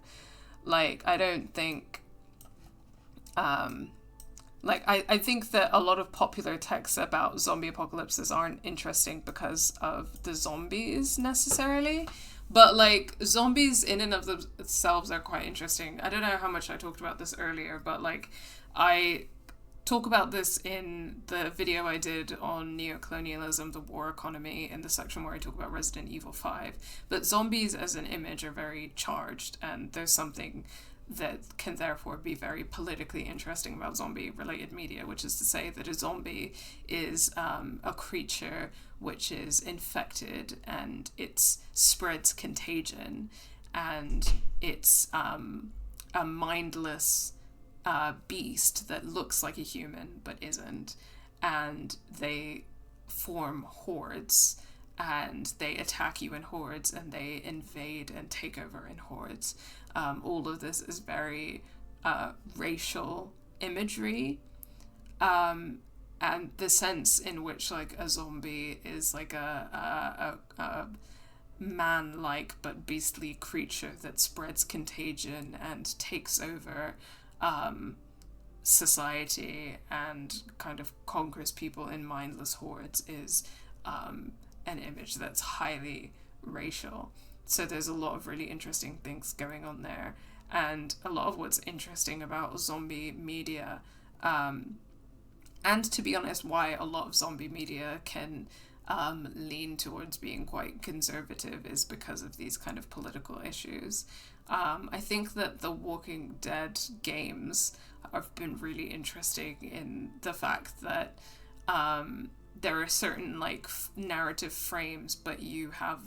Like, I don't think... I think that a lot of popular texts about zombie apocalypses aren't interesting because of the zombies, necessarily. But, like, zombies in and of themselves are quite interesting. I don't know how much I talked about this earlier, but, like, I talk about this in the video I did on neocolonialism, the war economy, in the section where I talk about Resident Evil 5. But zombies as an image are very charged, and there's something that can therefore be very politically interesting about zombie-related media, which is to say that a zombie is a creature which is infected and it spreads contagion, and it's a mindless beast that looks like a human but isn't, and they form hordes, and they attack you in hordes, and they invade and take over in hordes. All of this is very racial imagery, and the sense in which, like, a zombie is like a man-like but beastly creature that spreads contagion and takes over society and kind of conquers people in mindless hordes is an image that's highly racial. So there's a lot of really interesting things going on there, and a lot of what's interesting about zombie media, and to be honest, why a lot of zombie media can lean towards being quite conservative, is because of these kind of political issues. I think that the Walking Dead games have been really interesting in the fact that there are certain, like, narrative frames, but you have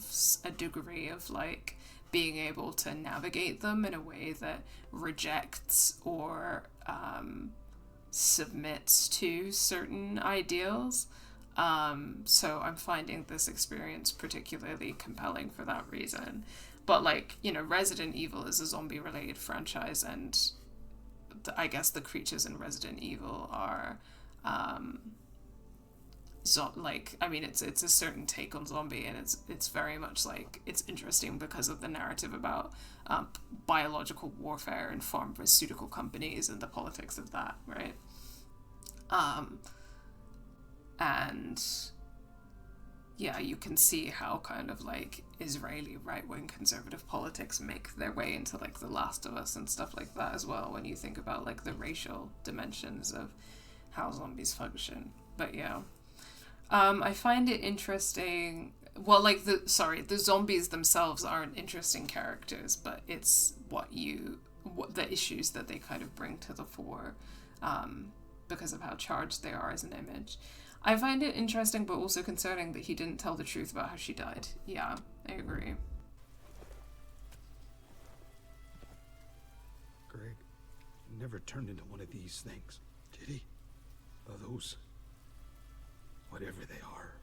a degree of, like, being able to navigate them in a way that rejects or submits to certain ideals. So I'm finding this experience particularly compelling for that reason. But, like, you know, Resident Evil is a zombie-related franchise, and I guess the creatures in Resident Evil are like, I mean, it's a certain take on zombie, and it's very much like, it's interesting because of the narrative about biological warfare and pharmaceutical companies and the politics of that, right? And yeah, you can see how kind of like Israeli right-wing conservative politics make their way into like The Last of Us and stuff like that as well, when you think about like the racial dimensions of how zombies function. But yeah, I find it interesting. Well, like the zombies themselves aren't interesting characters, but it's what the issues that they kind of bring to the fore, because of how charged they are as an image. I find it interesting, but also concerning that he didn't tell the truth about how she died. Yeah, I agree. Greg never turned into one of these things, did he? Those, whatever they are.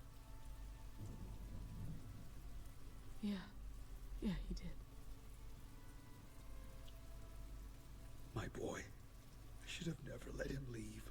Yeah, he did. My boy. I should have never let him leave.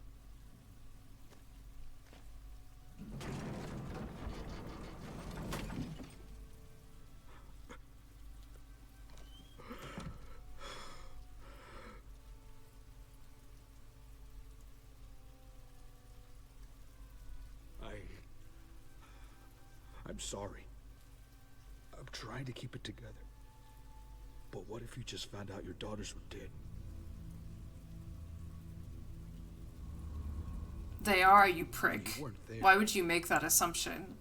I'm sorry. I'm trying to keep it together. But what if you just found out your daughters were dead? They are, you prick. You weren't there. Why would you make that assumption?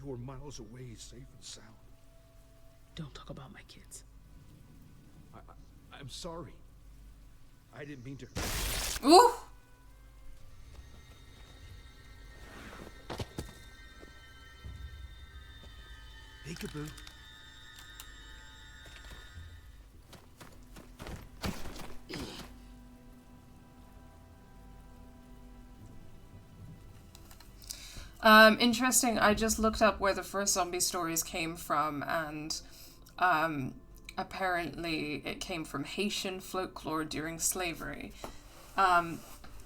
You were miles away, safe and sound. Don't talk about my kids. I'm sorry. I didn't mean to. Ooh! Peekaboo. Interesting. I just looked up where the first zombie stories came from, and apparently it came from Haitian folklore during slavery.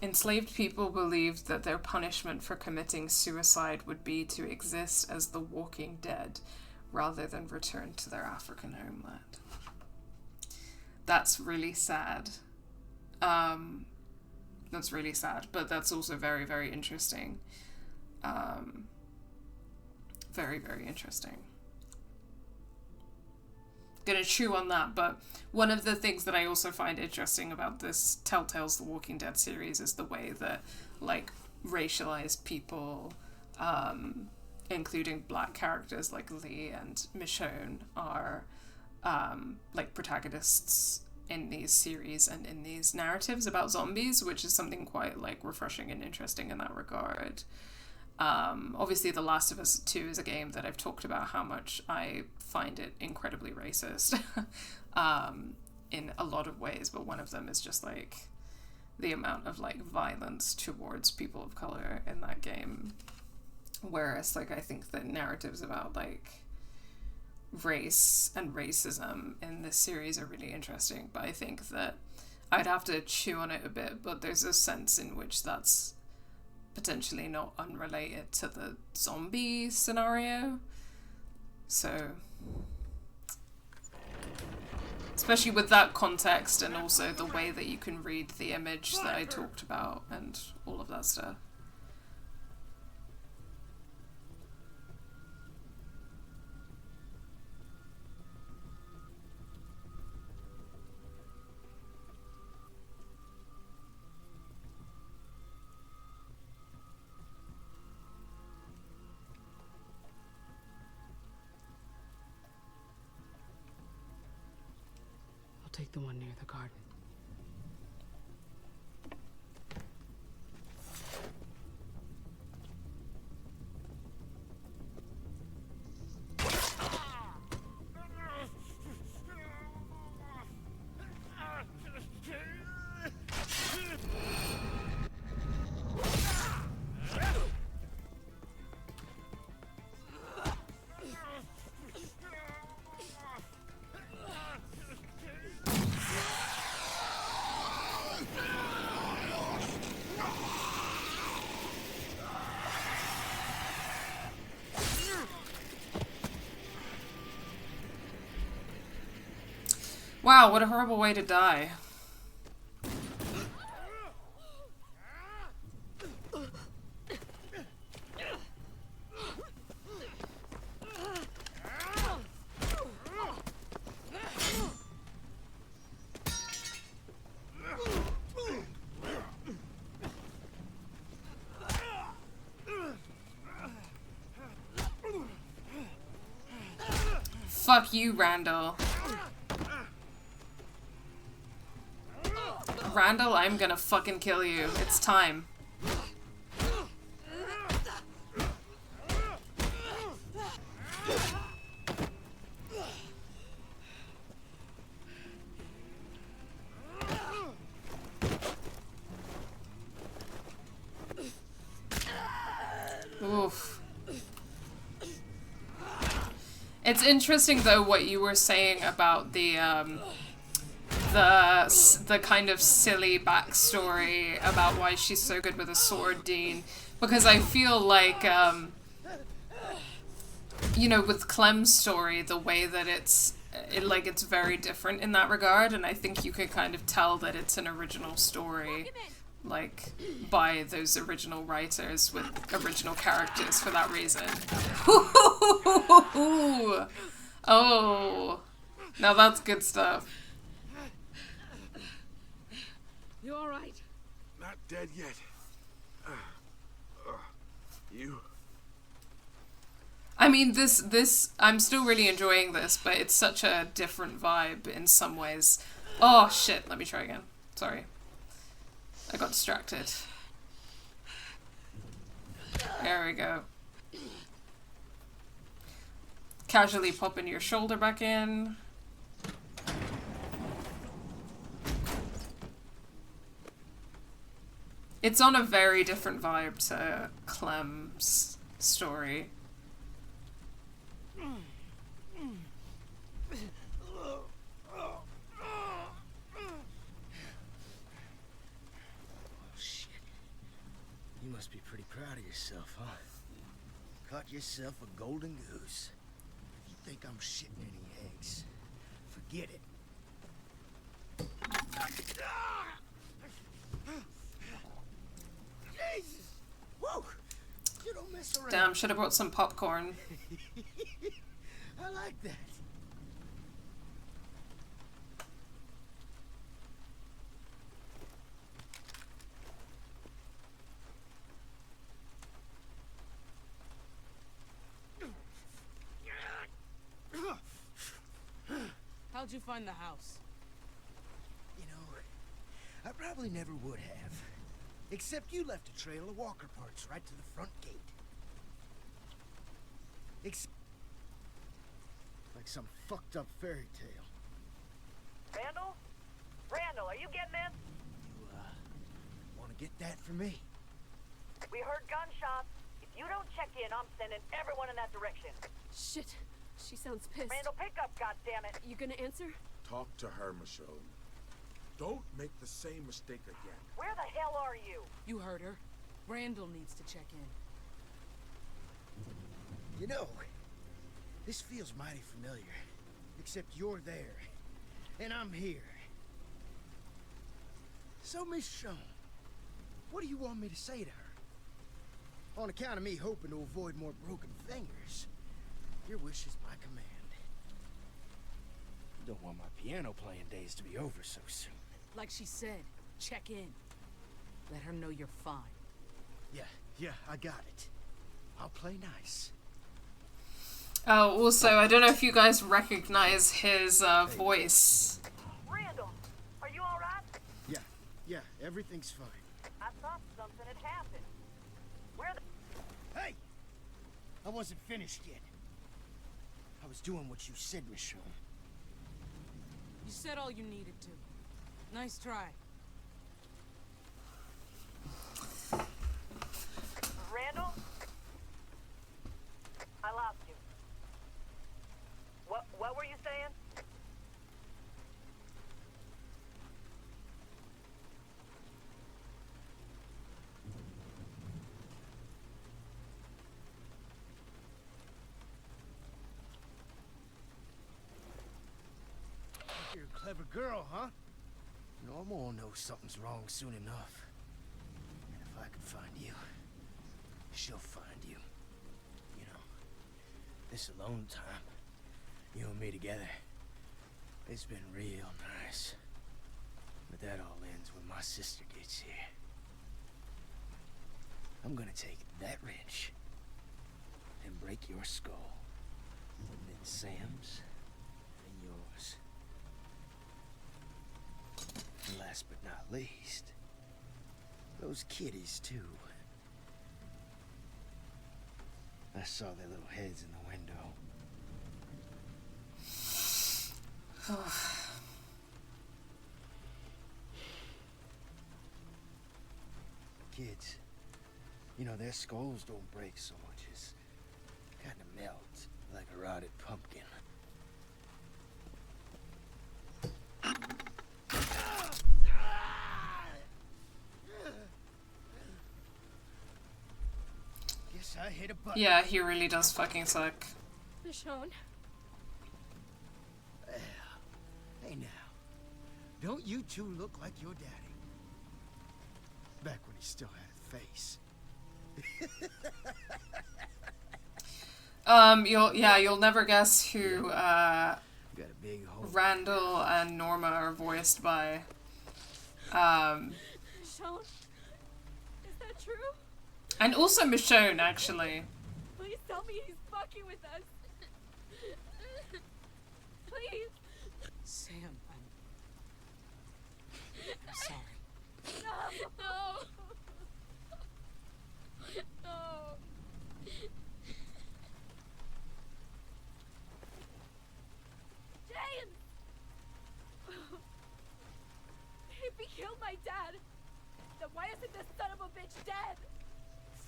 Enslaved people believed that their punishment for committing suicide would be to exist as the walking dead, rather than return to their African homeland. That's really sad. That's really sad, but that's also very, very interesting. Very, very interesting. Gonna chew on that, but one of the things that I also find interesting about this Telltale's The Walking Dead series is the way that, like, racialized people, including black characters like Lee and Michonne, are, like, protagonists in these series and in these narratives about zombies, which is something quite, like, refreshing and interesting in that regard. Obviously, The Last of Us 2 is a game that I've talked about how much I find it incredibly racist in a lot of ways, but one of them is just, like, the amount of, like, violence towards people of color in that game. Whereas, like, I think that narratives about, like, race and racism in this series are really interesting, but I think that I'd have to chew on it a bit, but there's a sense in which that's potentially not unrelated to the zombie scenario. So, especially with that context and also the way that you can read the image that I talked about and all of that stuff. Take the one near the garden. Wow, what a horrible way to die. Fuck you, Randall. Randall, I'm gonna fucking kill you. It's time. Oof. It's interesting though what you were saying about the kind of silly backstory about why she's so good with a sword, Dean, because I feel like you know, with Clem's story, the way that it's very different in that regard, and I think you can kind of tell that it's an original story, like, by those original writers with original characters for that reason. Oh, now that's good stuff. You all right? Not dead yet. You? I mean, this, I'm still really enjoying this, but it's such a different vibe in some ways. Oh, shit, let me try again. Sorry. I got distracted. There we go. Casually popping your shoulder back in. It's on a very different vibe to Clem's story. You must be pretty proud of yourself, huh? Caught yourself a golden goose. If you think I'm shitting any eggs, forget it. Jesus! Whoa! You don't mess around. Damn, should have brought some popcorn. I like that. How'd you find the house? You know, I probably never would have. Except you left a trail of walker parts right to the front gate. Like some fucked up fairy tale. Randall? Randall, are you getting this? You, wanna get that for me? We heard gunshots. If you don't check in, I'm sending everyone in that direction. Shit. She sounds pissed. Randall, pick up, goddammit. You gonna answer? Talk to her, Michonne. Don't make the same mistake again. Where the hell are you? You heard her. Randall needs to check in. You know, this feels mighty familiar. Except you're there, and I'm here. So, Michonne, what do you want me to say to her? On account of me hoping to avoid more broken fingers, your wish is my command. Don't want my piano playing days to be over so soon. Like she said, check in. Let her know you're fine. Yeah, I got it. I'll play nice. Oh, also, I don't know if you guys recognize his voice. Randall, are you alright? Yeah, everything's fine. I thought something had happened. Where the... Hey! I wasn't finished yet. I was doing what you said, Michonne. You said all you needed to. Nice try. Randall? I lost you. What were you saying? You're Clever girl, huh? Norma will know something's wrong soon enough. And if I can find you, she'll find you. You know, this alone time, you and me together, it's been real nice. But that all ends when my sister gets here. I'm gonna take that wrench and break your skull. And then Sam's and yours. And last but not least, those kitties too. I saw their little heads in the window. Kids, you know, their skulls don't break so much as kind of melt like a rotted pumpkin. Guess I hit a button. Yeah, he really does fucking suck. Michonne. Hey now, don't you two look like your daddy? Back when he still had a face. You'll never guess who Got a big hole. Randall and Norma are voiced by. Michonne? Is that true? And also Michonne, actually. Please tell me he's fucking with us. Please. Sam, I'm sorry. No. No. James! If he killed my dad, then why isn't this son of a bitch dead?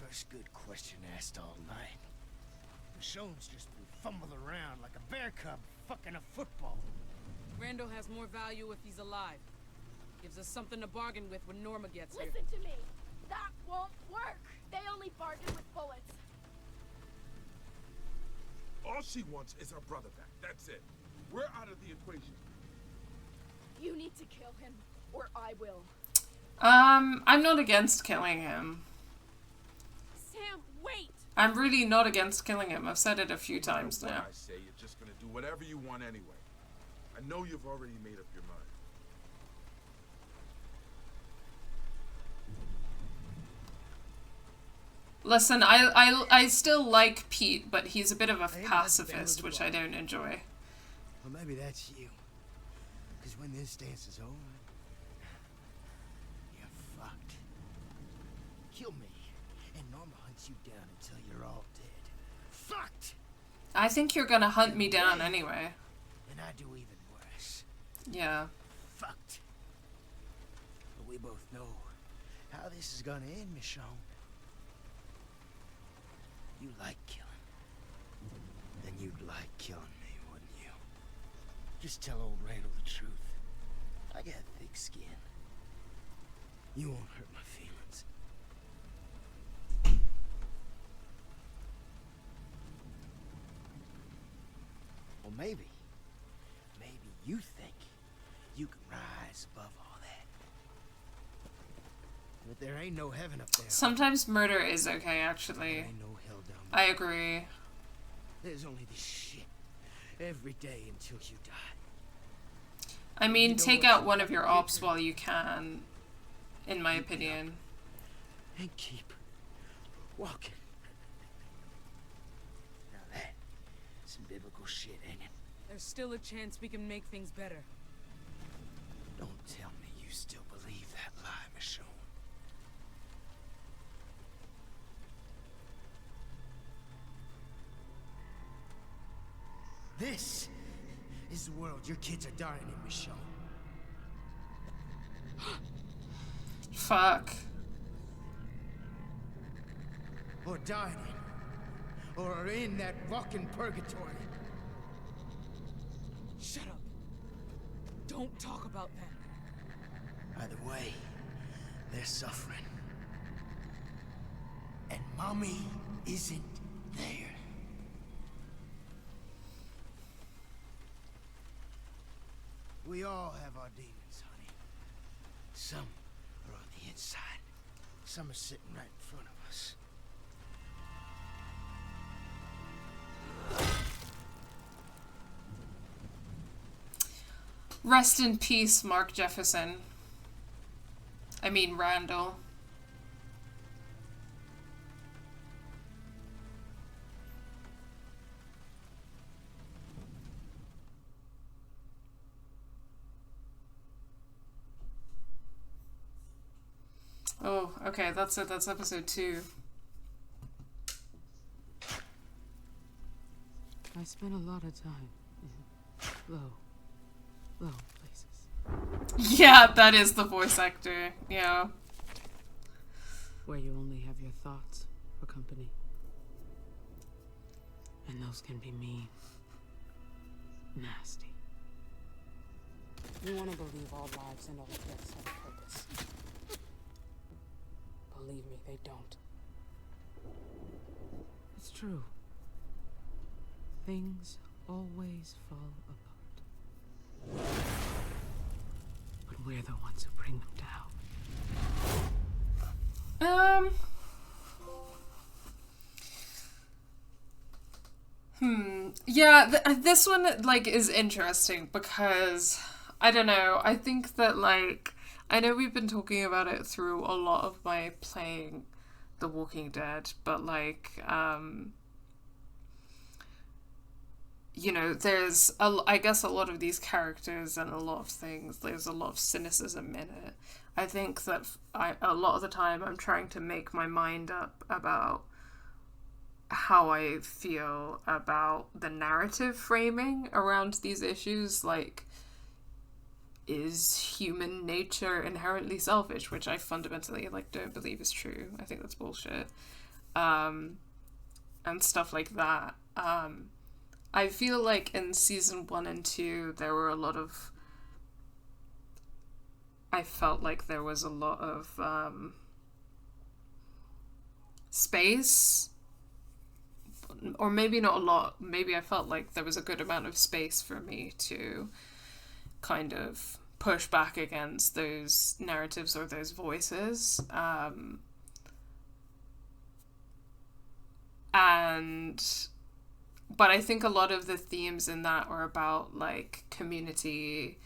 First good question asked all night. Michonne's just been fumbling around like a bear cub fucking a football. Randall has more value if he's alive. Gives us something to bargain with when Norma gets here. Listen to me. That won't work. They only bargain with bullets. All she wants is her brother back. That's it. We're out of the equation. You need to kill him, or I will. I'm not against killing him. Sam, wait! I'm really not against killing him. I've said it a few times What now. I say, you're just gonna do whatever you want anyway. I know you've already made up your mind. Listen, I still like Pete, but he's a bit of a pacifist, which I don't enjoy. Well, maybe that's you. Because when this dance is over, you're fucked. Kill me, and Norma hunts you down until you're all dead. Fucked! I think you're gonna hunt me down anyway. And I do even worse. Yeah. Fucked. But we both know how this is gonna end, Michonne. You like killing. Then you'd like killing me, wouldn't you? Just tell old Randall the truth. I got thick skin. You won't hurt my feelings. Well, maybe you think you can rise above all that. But there ain't no heaven up there. Sometimes murder is okay, actually. There ain't no hell down I agree. There's only this shit every day until you die. I mean, take out one of your ops while you can, in my opinion. And keep walking. Now that's some biblical shit, ain't it? There's still a chance we can make things better. Don't tell me you still believe that lie, Michonne. This is the world your kids are dying in, Michonne. Fuck. Or dying in. Or are in that walking purgatory. Shut up. Don't talk about that. Either way, they're suffering. And Mommy isn't there. We all have our demons, honey. Some are on the inside. Some are sitting right in front of us. Rest in peace, Mark Jefferson. I mean, Randall. Oh, okay, that's it. That's episode 2. I spent a lot of time in low places. Yeah, that is the voice actor. Yeah. Where you only have your thoughts for company. And those can be mean. Nasty. You want to believe all lives and all deaths have a purpose. Believe me, they don't. It's true. Things always fall apart. But we're the ones who bring them down. Yeah, this one, like, is interesting because, I don't know, I think that, like, I know we've been talking about it through a lot of my playing The Walking Dead, but, like, you know, there's, I guess, a lot of these characters and a lot of things, there's a lot of cynicism in it. I think that a lot of the time I'm trying to make my mind up about how I feel about the narrative framing around these issues, like, is human nature inherently selfish, which I fundamentally, like, don't believe is true. I think that's bullshit. And stuff like that. I feel like in season 1 and 2 there were a lot of, I felt like there was a lot of space, or maybe not a lot, maybe I felt like there was a good amount of space for me to kind of push back against those narratives or those voices. But I think a lot of the themes in that are about, like, community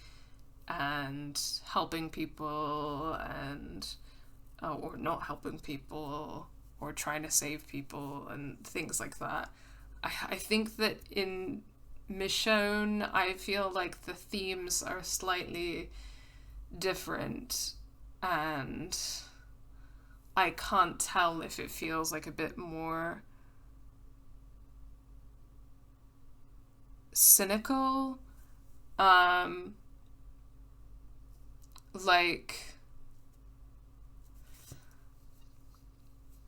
and helping people and or not helping people or trying to save people and things like that. I think that in Michonne, I feel like the themes are slightly different, and I can't tell if it feels like a bit more cynical. Like,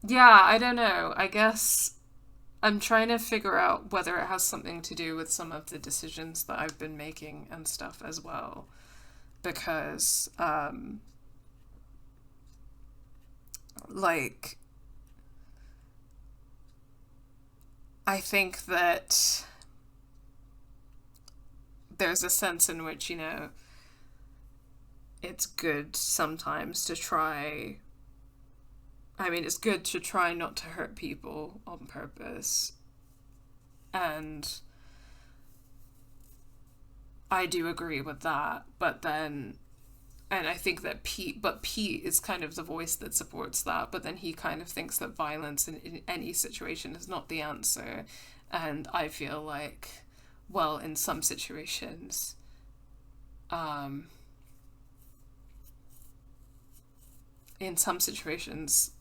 yeah, I don't know. I guess I'm trying to figure out whether it has something to do with some of the decisions that I've been making and stuff as well. Because, like, I think that there's a sense in which, you know, it's good sometimes to try, I mean, it's good to try not to hurt people on purpose. And I do agree with that, but then, and I think that Pete is kind of the voice that supports that, but then he kind of thinks that violence in any situation is not the answer. And I feel like, well, in some situations,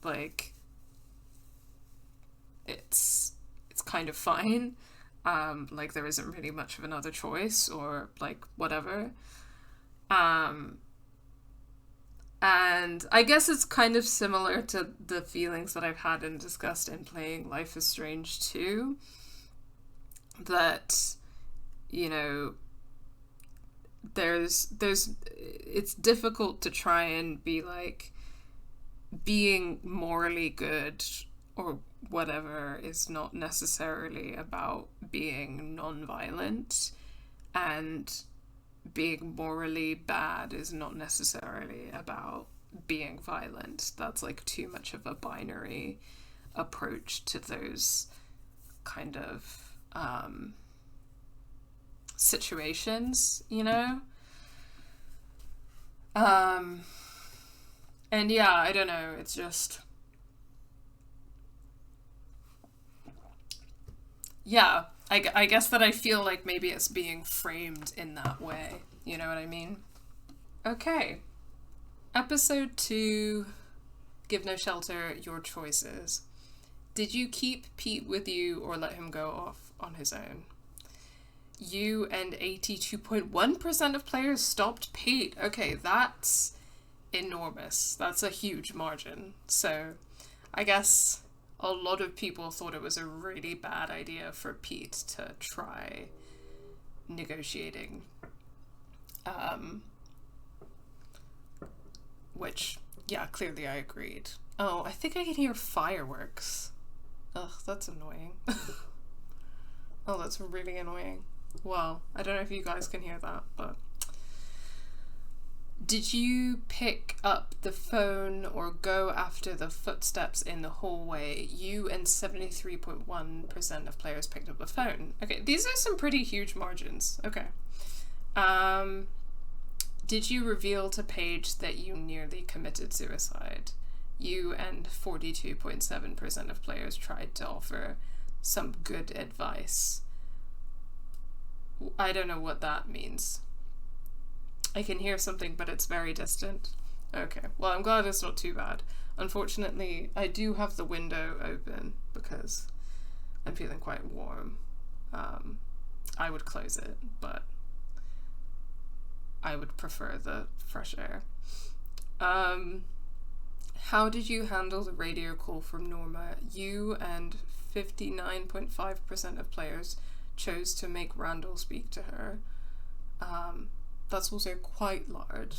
like, it's kind of fine. Like, there isn't really much of another choice, or, like, whatever. And I guess it's kind of similar to the feelings that I've had and discussed in playing Life is Strange 2. That, you know, it's difficult to try and be like, being morally good or whatever is not necessarily about being non-violent, and being morally bad is not necessarily about being violent. That's like too much of a binary approach to those kind of situations, you know? And yeah, I don't know, it's just... Yeah, I guess that I feel like maybe it's being framed in that way. You know what I mean? Okay. Episode 2, Give No Shelter, Your Choices. Did you keep Pete with you or let him go off on his own? You and 82.1% of players stopped Pete. Okay, that's enormous. That's a huge margin. So I guess a lot of people thought it was a really bad idea for Pete to try negotiating. Which, yeah, clearly I agreed. Oh, I think I can hear fireworks. Ugh, that's annoying. Oh, that's really annoying. Well, I don't know if you guys can hear that, but... Did you pick up the phone or go after the footsteps in the hallway? You and 73.1% of players picked up the phone. Okay, these are some pretty huge margins. Okay. Did you reveal to Paige that you nearly committed suicide? You and 42.7% of players tried to offer some good advice. I don't know what that means. I can hear something, but it's very distant. Okay, well, I'm glad it's not too bad. Unfortunately, I do have the window open because I'm feeling quite warm. I would close it, but I would prefer the fresh air. How did you handle the radio call from Norma? You and 59.5% of players chose to make Randall speak to her. That's also quite large.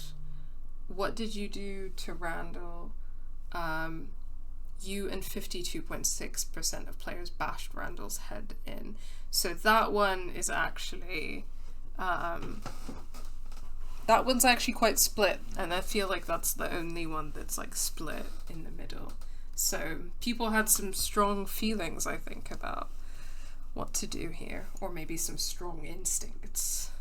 What did you do to Randall? You and 52.6% of players bashed Randall's head in. So that one is actually... that one's actually quite split, and I feel like that's the only one that's like split in the middle. So people had some strong feelings, I think, about what to do here, or maybe some strong instincts.